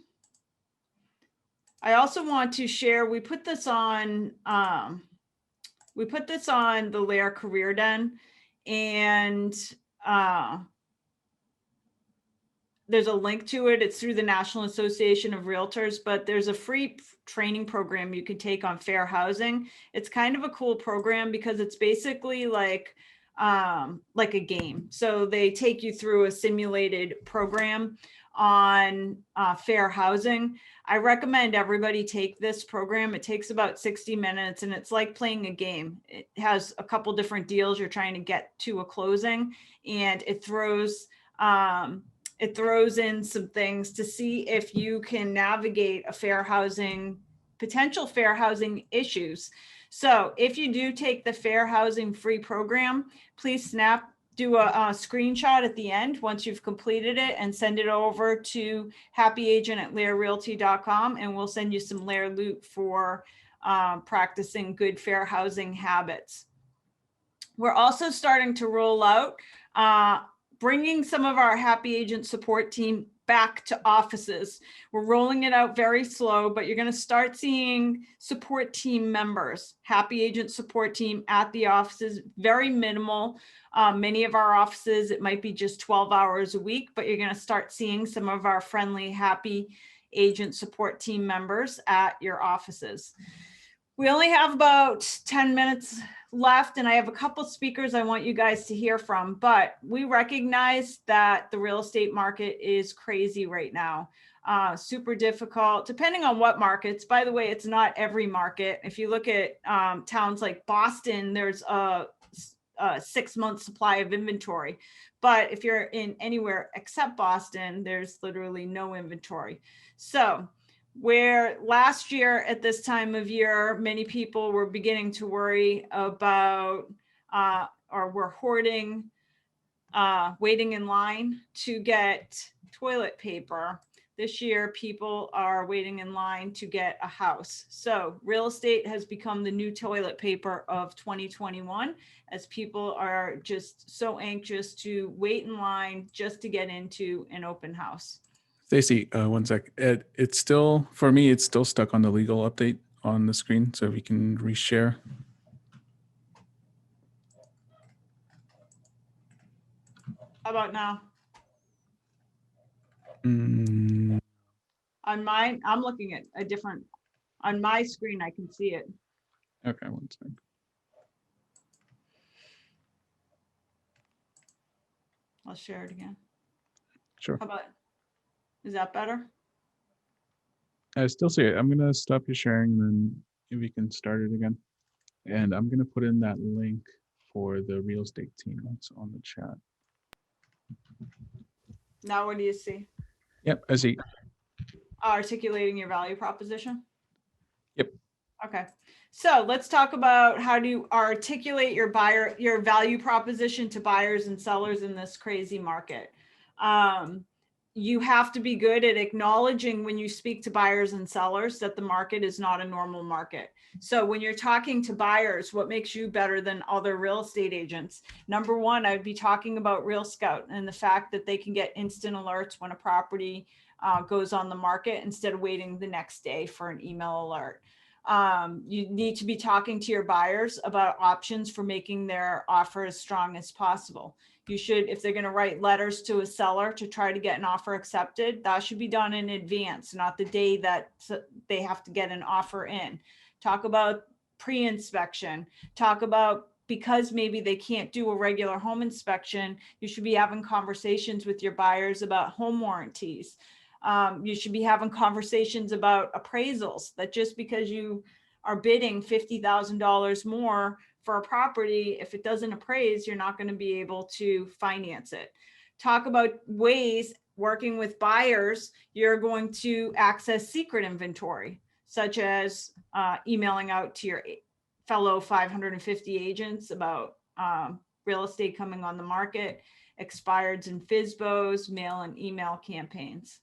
I also want to share, we put this on the Lair Career Den, and there's a link to it. It's through the National Association of Realtors, but there's a free training program you can take on fair housing. It's kind of a cool program because it's basically like a game. So they take you through a simulated program on fair housing. I recommend everybody take this program. It takes about 60 minutes and it's like playing a game. It has a couple different deals you're trying to get to a closing, and it throws in some things to see if you can navigate potential fair housing issues. So if you do take the fair housing free program, please do a screenshot at the end once you've completed it and send it over to happyagent@lairrealty.com, and we'll send you some Lair loot for practicing good fair housing habits. We're also starting to roll out bringing some of our Happy Agent support team back to offices. We're rolling it out very slow, but you're going to start seeing support team members, Happy Agent support team at the offices, very minimal. Many of our offices, it might be just 12 hours a week, but you're going to start seeing some of our friendly Happy Agent support team members at your offices. We only have about 10 minutes left, and I have a couple speakers I want you guys to hear from, but we recognize that the real estate market is crazy right now. Super difficult, depending on what markets. By the way, it's not every market. If you look at towns like Boston, there's a 6-month supply of inventory. But if you're in anywhere except Boston, there's literally no inventory. So where last year at this time of year, many people were beginning to worry about or were hoarding, waiting in line to get toilet paper. This year, people are waiting in line to get a house. So real estate has become the new toilet paper of 2021, as people are just so anxious to wait in line just to get into an open house. Stacy, one sec. It's still, for me, it's still stuck on the legal update on the screen. So if you can reshare. How about now? Mm, On mine, I'm looking at a different, on my screen, I can see it. okay, one sec. I'll share it again. Sure. How about, is that better? I still see it. I'm going to stop you sharing, and then if you can start it again. And I'm going to put in that link for the real estate team that's on the chat. Now what do you see? Yep, I see. Articulating your value proposition? Yep. Okay. So let's talk about how to articulate your value proposition to buyers and sellers in this crazy market. You have to be good at acknowledging when you speak to buyers and sellers that the market is not a normal market. So when you're talking to buyers, what makes you better than other real estate agents? Number one, I'd be talking about Real Scout and the fact that they can get instant alerts when a property goes on the market instead of waiting the next day for an email alert. You need to be talking to your buyers about options for making their offer as strong as possible. You should, if they're going to write letters to a seller to try to get an offer accepted, that should be done in advance, not the day that they have to get an offer in. Talk about pre-inspection, talk about because maybe they can't do a regular home inspection, you should be having conversations with your buyers about home warranties. You should be having conversations about appraisals, that just because you are bidding $50,000 more for a property, if it doesn't appraise, you're not going to be able to finance it. Talk about ways working with buyers, you're going to access secret inventory, such as emailing out to your fellow 550 agents about real estate coming on the market, expireds and FSBOs, mail and email campaigns.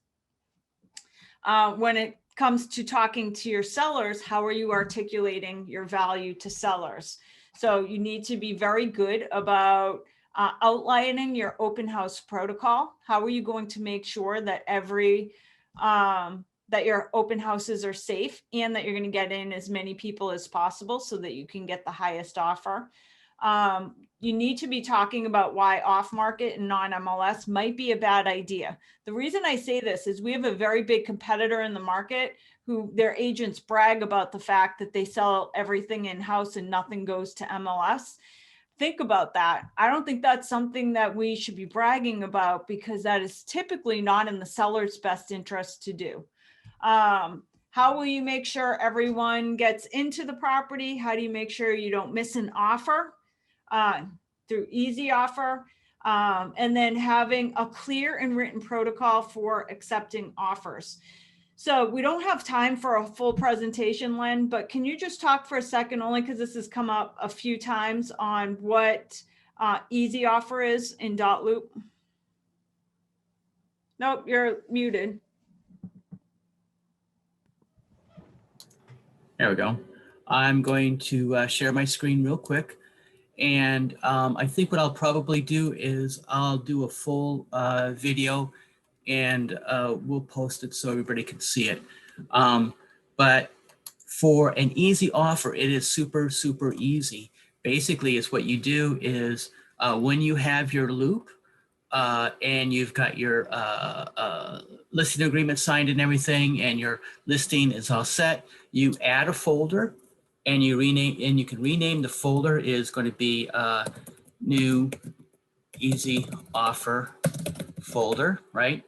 When it comes to talking to your sellers, how are you articulating your value to sellers? So you need to be very good about outlining your open house protocol. How are you going to make sure that that your open houses are safe and that you're going to get in as many people as possible so that you can get the highest offer? You need to be talking about why off market and non-MLS might be a bad idea. The reason I say this is we have a very big competitor in the market who their agents brag about the fact that they sell everything in-house and nothing goes to MLS. Think about that. I don't think that's something that we should be bragging about, because that is typically not in the seller's best interest to do. How will you make sure everyone gets into the property? How do you make sure you don't miss an offer? Through easy offer, and then having a clear and written protocol for accepting offers. So we don't have time for a full presentation, Len, but can you just talk for a second, only because this has come up a few times, on what easy offer is in .loop? Nope, you're muted. There we go. I'm going to share my screen real quick. And I think what I'll probably do is I'll do a full video, and we'll post it so everybody can see it. But for an easy offer, it is super, super easy. Basically, it's what you do is when you have your loop and you've got your listing agreement signed and everything, and your listing is all set, you add a folder. And you rename, and you can rename the folder is going to be new easy offer folder, right?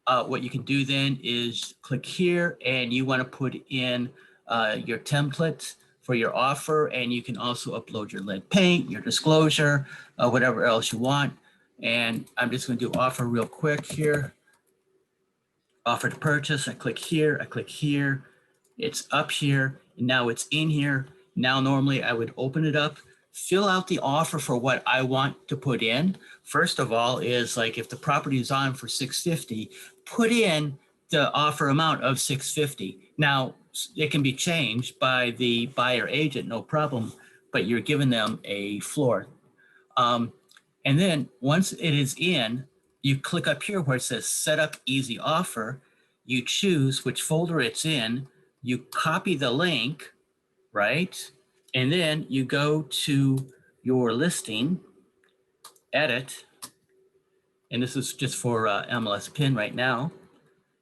What you can do then is click here, and you want to put in your template for your offer, and you can also upload your lead paint, your disclosure, whatever else you want. And I'm just going to do offer real quick here. Offer to purchase. I click here. I click here. It's up here. And now it's in here. Now, normally I would open it up, fill out the offer for what I want to put in. First of all is like, if the property is on for $650, put in the offer amount of $650. Now, it can be changed by the buyer agent, no problem, but you're giving them a floor. And then once it is in, you click up here where it says set up easy offer. You choose which folder it's in. You copy the link, right? And then you go to your listing, edit, and this is just for MLS PIN right now.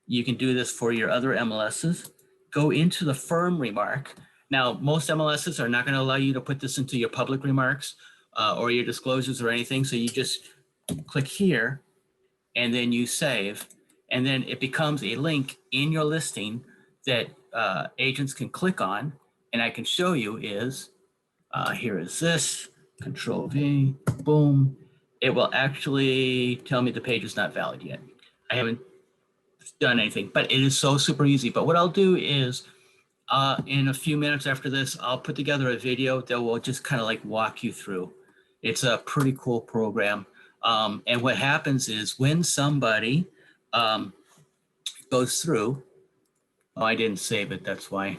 You can do this for your other MLSs. Go into the firm remark. Now, most MLSs are not going to allow you to put this into your public remarks or your disclosures or anything. So you just click here and then you save. And then it becomes a link in your listing that agents can click on. And I can show you is, here is this, Control V, boom. It will actually tell me the page is not valid yet. I haven't done anything, but it is so super easy. But what I'll do is in a few minutes after this, I'll put together a video that will just kind of like walk you through. It's a pretty cool program. And what happens is when somebody goes through, oh, I didn't save it, that's why.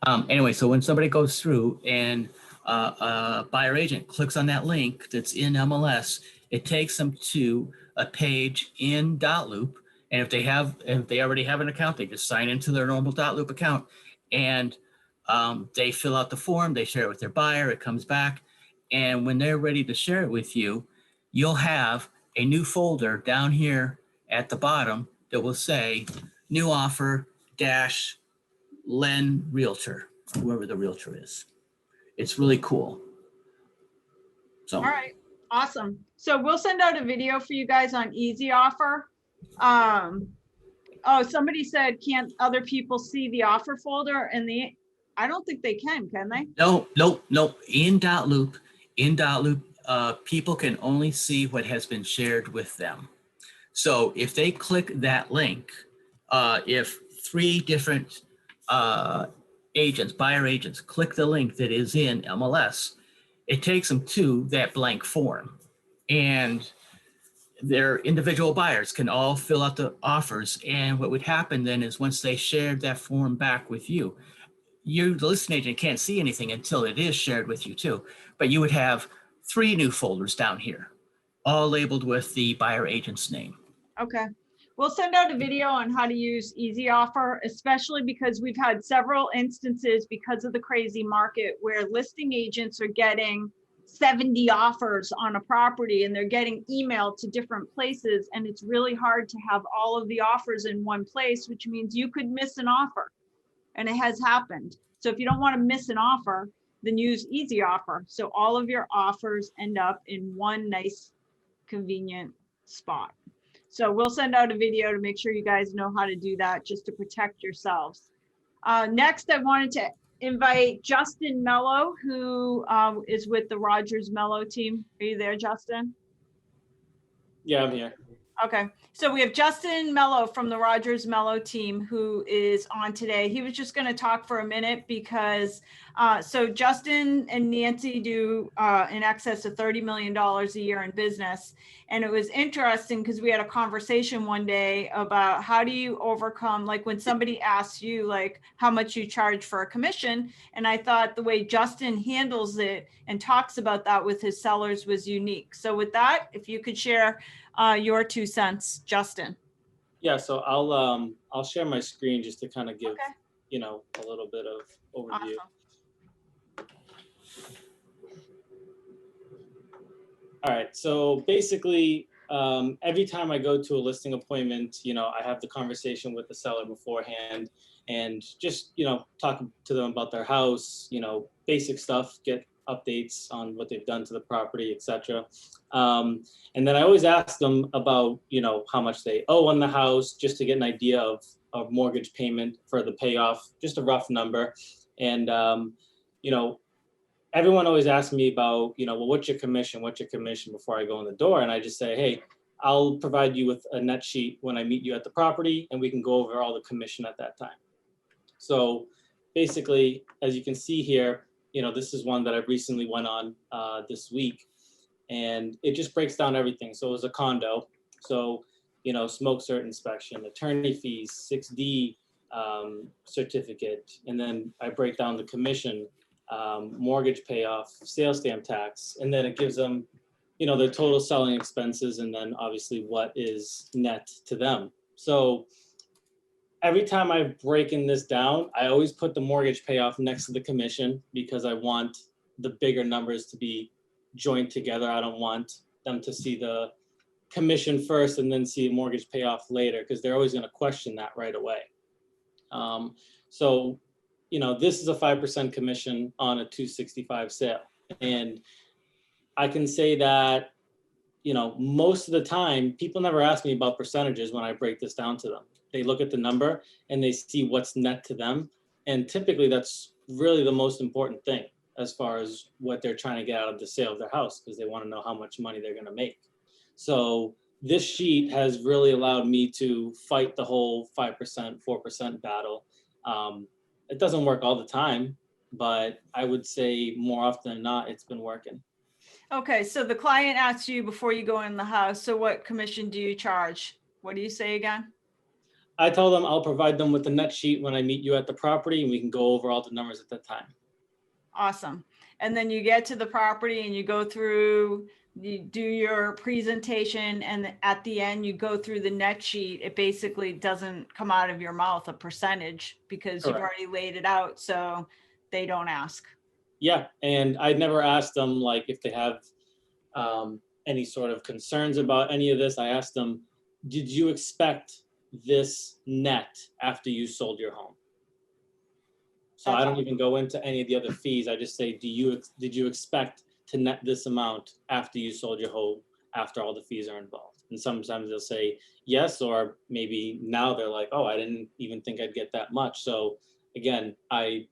Anyway, so when somebody goes through and a buyer agent clicks on that link that's in MLS, it takes them to a page in .loop. And if they already have an account, they just sign into their normal .loop account, and they fill out the form, they share it with their buyer, it comes back. And when they're ready to share it with you, you'll have a new folder down here at the bottom that will say new offer dash Len Realtor, whoever the realtor is. It's really cool. So. All right, awesome. So we'll send out a video for you guys on easy offer. Oh, somebody said, can't other people see the offer folder? And I don't think they can they? No. In Dotloop, people can only see what has been shared with them. So if they click that link, if 3 different buyer agents click the link that is in MLS, it takes them to that blank form. And their individual buyers can all fill out the offers. And what would happen then is once they shared that form back with you, the listing agent can't see anything until it is shared with you too. But you would have 3 new folders down here, all labeled with the buyer agent's name. Okay. We'll send out a video on how to use easy offer, especially because we've had several instances because of the crazy market where listing agents are getting 70 offers on a property and they're getting emailed to different places. And it's really hard to have all of the offers in one place, which means you could miss an offer. And it has happened. So if you don't want to miss an offer, then use easy offer. So all of your offers end up in one nice, convenient spot. So we'll send out a video to make sure you guys know how to do that, just to protect yourselves. Next, I wanted to invite Justin Mello, who is with the Rogers Mello team. Are you there, Justin? Yeah, I'm here. Okay, so we have Justin Mello from the Rogers Mello team who is on today. He was just going to talk for a minute because so Justin and Nancy do in excess of $30 million a year in business. And it was interesting because we had a conversation one day about how do you overcome, like when somebody asks you like how much you charge for a commission. And I thought the way Justin handles it and talks about that with his sellers was unique. So with that, if you could share your 2 cents, Justin. Yeah, so I'll share my screen just to kind of give Okay. you know, a little bit of overview. Awesome. All right, so basically, every time I go to a listing appointment, you know, I have the conversation with the seller beforehand and just, you know, talk to them about their house, you know, basic stuff, get updates on what they've done to the property, etc. And then I always ask them about, you know, how much they owe on the house, just to get an idea of mortgage payment for the payoff, just a rough number. And, you know, everyone always asks me about, you know, well, what's your commission? What's your commission before I go in the door? And I just say, hey, I'll provide you with a net sheet when I meet you at the property and we can go over all the commission at that time. So basically, as you can see here, you know, this is one that I recently went on this week and it just breaks down everything. So it was a condo. So, you know, smoke cert inspection, attorney fees, 6D certificate. And then I break down the commission, mortgage payoff, sales stamp tax, and then it gives them, you know, their total selling expenses, and then obviously what is net to them. So every time I've breaking this down, I always put the mortgage payoff next to the commission because I want the bigger numbers to be joined together. I don't want them to see the commission first and then see mortgage payoff later, because they're always going to question that right away. So, you know, this is a 5% commission on a 265 sale. And I can say that, you know, most of the time, people never ask me about percentages when I break this down to them. They look at the number and they see what's net to them. And typically that's really the most important thing as far as what they're trying to get out of the sale of their house, because they want to know how much money they're going to make. So this sheet has really allowed me to fight the whole 5%, 4% battle. It doesn't work all the time, but I would say more often than not, it's been working. Okay, so the client asks you before you go in the house, so what commission do you charge? What do you say again? I tell them I'll provide them with the net sheet when I meet you at the property and we can go over all the numbers at that time. Awesome. And then you get to the property and you go through, you do your presentation, and at the end you go through the net sheet. It basically doesn't come out of your mouth a percentage because you've Correct. already laid it out, so they don't ask. Yeah, and I never asked them like if they have any sort of concerns about any of this. I asked them, did you expect this net after you sold your home? So I don't even go into any of the other fees. I just say, did you expect to net this amount after you sold your home, after all the fees are involved? And sometimes they'll say yes, or maybe now they're like, oh, I didn't even think I'd get that much. So again, I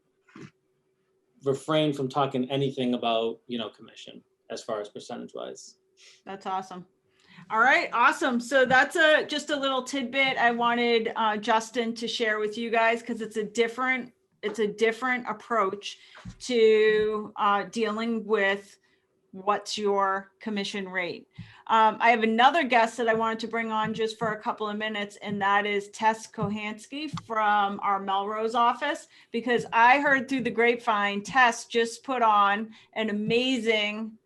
refrain from talking anything about, commission as far as percentage wise. That's awesome. All right, awesome. So that's just a little tidbit I wanted Justin to share with you guys, because it's a different approach to dealing with what's your commission rate. I have another guest that I wanted to bring on just for a couple of minutes, and that is Tess Kohansky from our Melrose office, because I heard through the grapevine, Tess just put on an amazing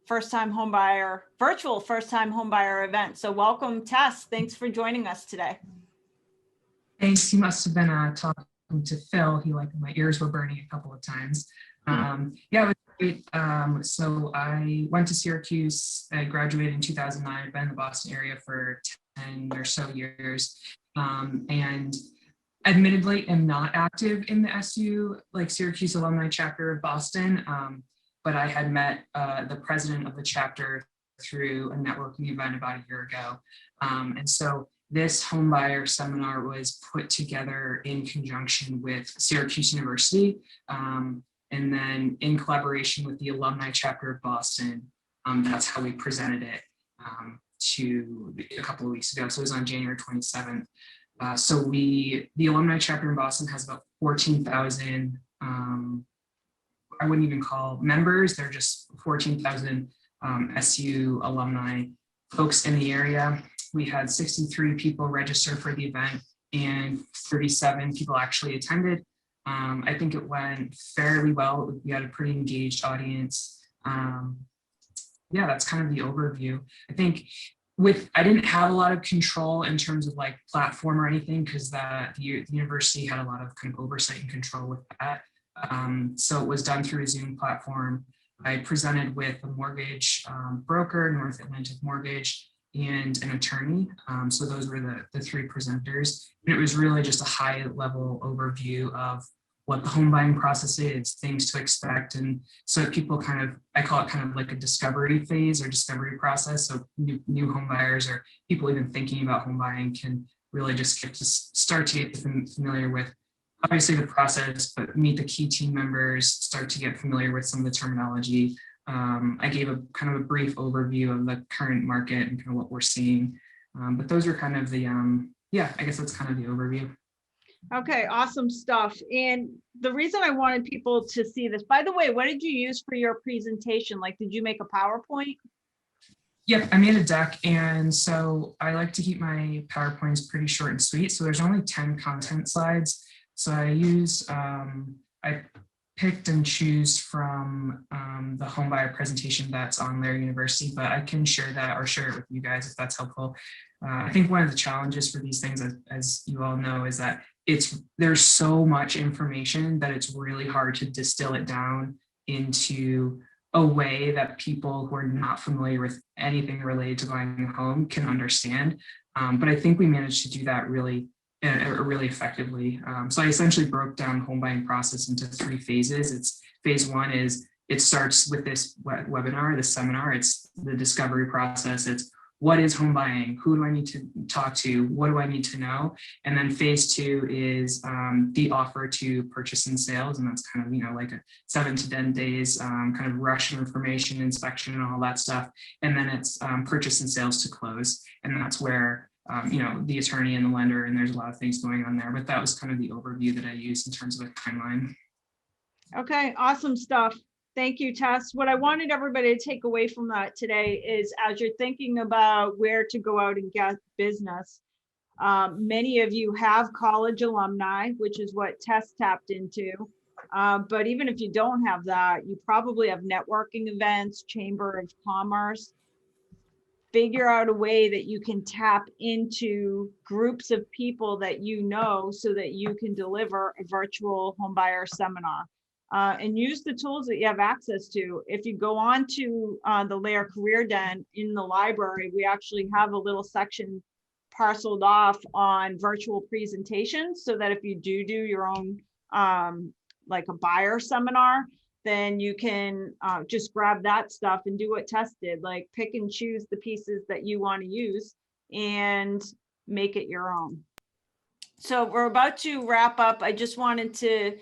virtual first-time homebuyer event. So welcome, Tess. Thanks for joining us today. Thanks. He must have been talking to Phil. My ears were burning a couple of times. Yeah, it was great. So I went to Syracuse. I graduated in 2009. I've been in the Boston area for 10 or so years. And admittedly, am not active in the Syracuse Alumni Chapter of Boston. But I had met the president of the chapter through a networking event about a year ago. And so this homebuyer seminar was put together in conjunction with Syracuse University, and then in collaboration with the Alumni Chapter of Boston. That's how we presented it to a couple of weeks ago. So it was on January 27th. So the Alumni Chapter in Boston has about 14,000, I wouldn't even call members, they're just 14,000 SU alumni folks in the area. We had 63 people register for the event and 37 people actually attended. I think it went fairly well. We had a pretty engaged audience. Yeah, that's kind of the overview. I think I didn't have a lot of control in terms of platform or anything, because the university had a lot of kind of oversight and control with that. So it was done through a Zoom platform. I presented with a mortgage broker, North Atlantic Mortgage, and an attorney. So those were the three presenters. And it was really just a high level overview of what the home buying process is, things to expect. And so people I call it kind of like a discovery phase or discovery process. So new home buyers or people even thinking about home buying can really just start to get familiar with obviously the process, but meet the key team members, start to get familiar with some of the terminology. I gave a kind of a brief overview of the current market and kind of what we're seeing. But those are kind of the, I guess that's kind of the overview. Okay, awesome stuff. And the reason I wanted people to see this, by the way, what did you use for your presentation? Did you make a PowerPoint? Yep, I made a deck, and so I like to keep my PowerPoints pretty short and sweet. So there's only 10 content slides. So I picked and choose from the homebuyer presentation that's on Lair University, but I can share that or share it with you guys if that's helpful. I think one of the challenges for these things, as you all know, is that there's so much information that it's really hard to distill it down into a way that people who are not familiar with anything related to buying a home can understand. But I think we managed to do that really effectively. So I essentially broke down the home buying process into 3 phases. Phase 1 is it starts with this webinar, this seminar. It's the discovery process. It's what is home buying? Who do I need to talk to? What do I need to know? And then phase 2 is the offer to purchase and sales. And that's kind of, like a 7 to 10 days kind of rush of information, inspection and all that stuff. And then it's purchase and sales to close. And that's where, the attorney and the lender, and there's a lot of things going on there, but that was kind of the overview that I used in terms of a timeline. Okay, awesome stuff. Thank you, Tess. What I wanted everybody to take away from that today is, as you're thinking about where to go out and get business, many of you have college alumni, which is what Tess tapped into. But even if you don't have that, you probably have networking events, Chamber of Commerce. Figure out a way that you can tap into groups of people that you know so that you can deliver a virtual homebuyer seminar. And use the tools that you have access to. If you go on to the Lair Career Den in the library, we actually have a little section parceled off on virtual presentations, so that if you do your own like a buyer seminar, then you can just grab that stuff and do what Tess did, like pick and choose the pieces that you want to use and make it your own. So we're about to wrap up. I just wanted to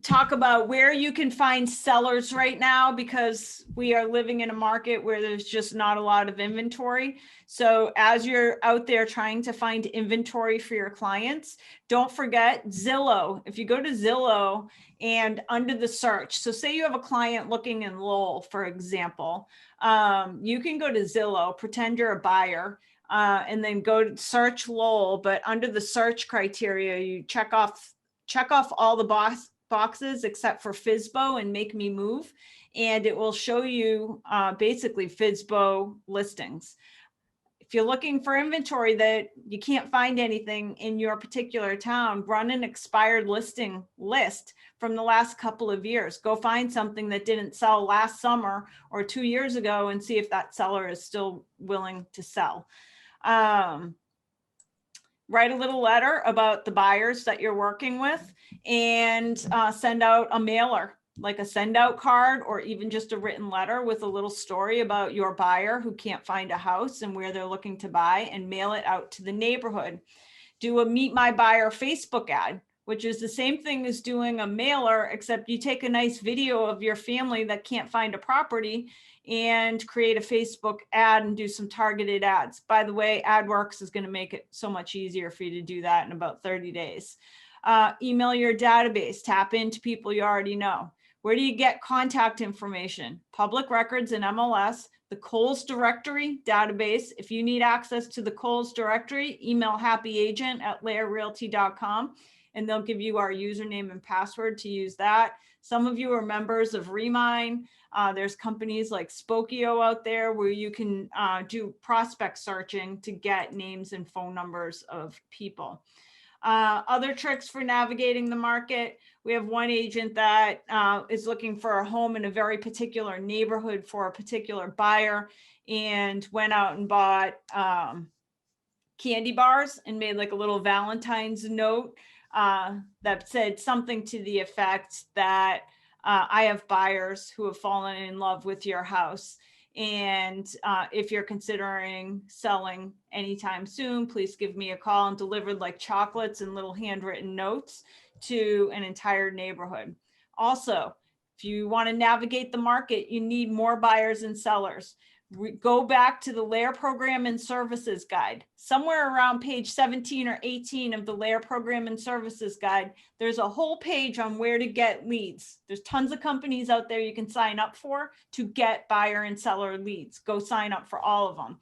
talk about where you can find sellers right now, because we are living in a market where there's just not a lot of inventory. So as you're out there trying to find inventory for your clients, don't forget Zillow. If you go to Zillow and under the search, so say you have a client looking in Lowell, for example, you can go to Zillow, pretend you're a buyer, and then go to search Lowell, but under the search criteria, you check off all the boxes except for FSBO and Make Me Move, and it will show you basically FSBO listings. If you're looking for inventory that you can't find anything in your particular town, run an expired listing list from the last couple of years. Go find something that didn't sell last summer or 2 years ago and see if that seller is still willing to sell. Write a little letter about the buyers that you're working with, and send out a mailer, like a send out card, or even just a written letter with a little story about your buyer who can't find a house and where they're looking to buy, and mail it out to the neighborhood. Do a Meet My Buyer Facebook ad, which is the same thing as doing a mailer, except you take a nice video of your family that can't find a property and create a Facebook ad and do some targeted ads. By the way, Adworx is going to make it so much easier for you to do that in about 30 days. Email your database, tap into people you already know. Where do you get contact information? Public records and MLS, the Kohl's directory database. If you need access to the Kohl's directory, email happyagent@lairrealty.com, and they'll give you our username and password to use that. Some of you are members of Remine. There's companies like Spokio out there where you can do prospect searching to get names and phone numbers of people. Other tricks for navigating the market. We have one agent that is looking for a home in a very particular neighborhood for a particular buyer, and went out and bought candy bars and made like a little Valentine's note that said something to the effect that I have buyers who have fallen in love with your house. And if you're considering selling anytime soon, please give me a call, and delivered like chocolates and little handwritten notes to an entire neighborhood. Also, if you want to navigate the market, you need more buyers and sellers. Go back to the Lair Program and Services Guide. Somewhere around page 17 or 18 of the Lair Program and Services Guide, there's a whole page on where to get leads. There's tons of companies out there you can sign up for to get buyer and seller leads. Go sign up for all of them.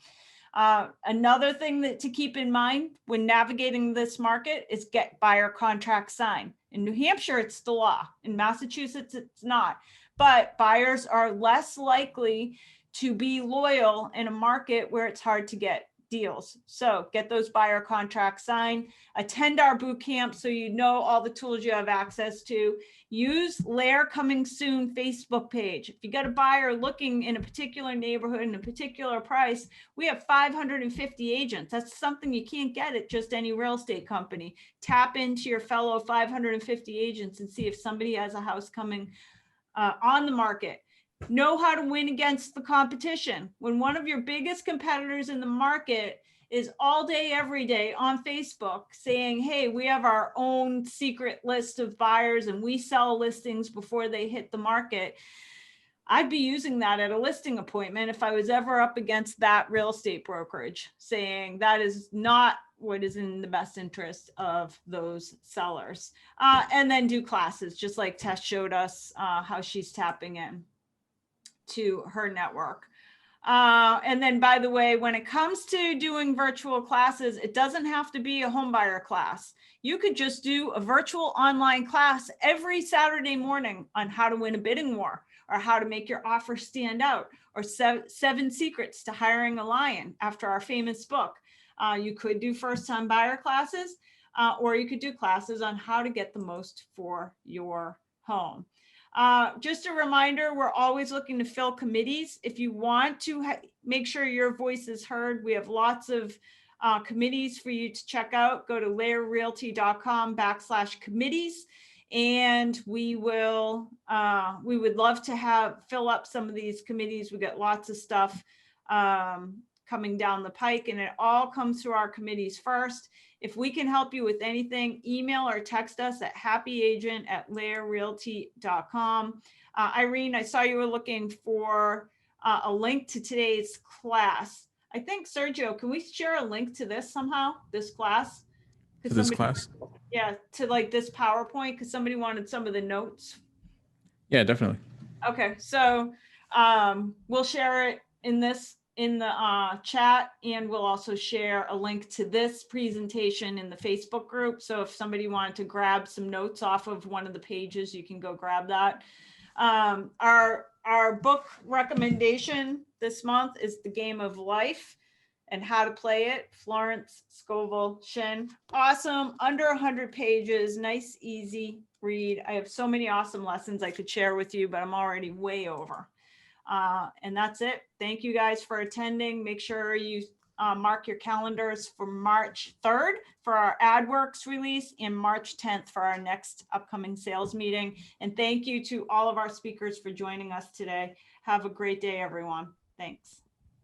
Another thing that to keep in mind when navigating this market is get buyer contract signed. In New Hampshire, it's the law. In Massachusetts, it's not. But buyers are less likely to be loyal in a market where it's hard to get deals. So get those buyer contracts signed, attend our boot camp so you know all the tools you have access to. Use Lair Coming Soon Facebook page. If you got a buyer looking in a particular neighborhood in a particular price, we have 550 agents. That's something you can't get at just any real estate company. Tap into your fellow 550 agents and see if somebody has a house coming on the market. Know how to win against the competition. When one of your biggest competitors in the market is all day, every day on Facebook saying, hey, we have our own secret list of buyers and we sell listings before they hit the market, I'd be using that at a listing appointment if I was ever up against that real estate brokerage, saying that is not what is in the best interest of those sellers. And then do classes, just like Tess showed us how she's tapping in to her network. And then, by the way, when it comes to doing virtual classes, it doesn't have to be a home buyer class. You could just do a virtual online class every Saturday morning on how to win a bidding war, or how to make your offer stand out, or 7 secrets to hiring a lion after our famous book. You could do first-time buyer classes, or you could do classes on how to get the most for your home. Just a reminder, we're always looking to fill committees. If you want to make sure your voice is heard, we have lots of committees for you to check out. Go to lairrealty.com/committees And we would love to fill up some of these committees. We got lots of stuff coming down the pike, and it all comes through our committees first. If we can help you with anything, email or text us at happyagent@lairrealty.com. Irene, I saw you were looking for a link to today's class. I think, Sergio, can we share a link to this somehow, this class? To this class? Yeah, to like this PowerPoint, because somebody wanted some of the notes. Yeah, definitely. Okay, so we'll share it in the chat, and we'll also share a link to this presentation in the Facebook group. So if somebody wanted to grab some notes off of one of the pages, you can go grab that. Our book recommendation this month is The Game of Life and How to Play It, Florence Scovel Shin. Awesome, under 100 pages, nice, easy read. I have so many awesome lessons I could share with you, but I'm already way over. And that's it. Thank you guys for attending. Make sure you mark your calendars for March 3rd for our Adworx release and March 10th for our next upcoming sales meeting. And thank you to all of our speakers for joining us today. Have a great day, everyone. Thanks.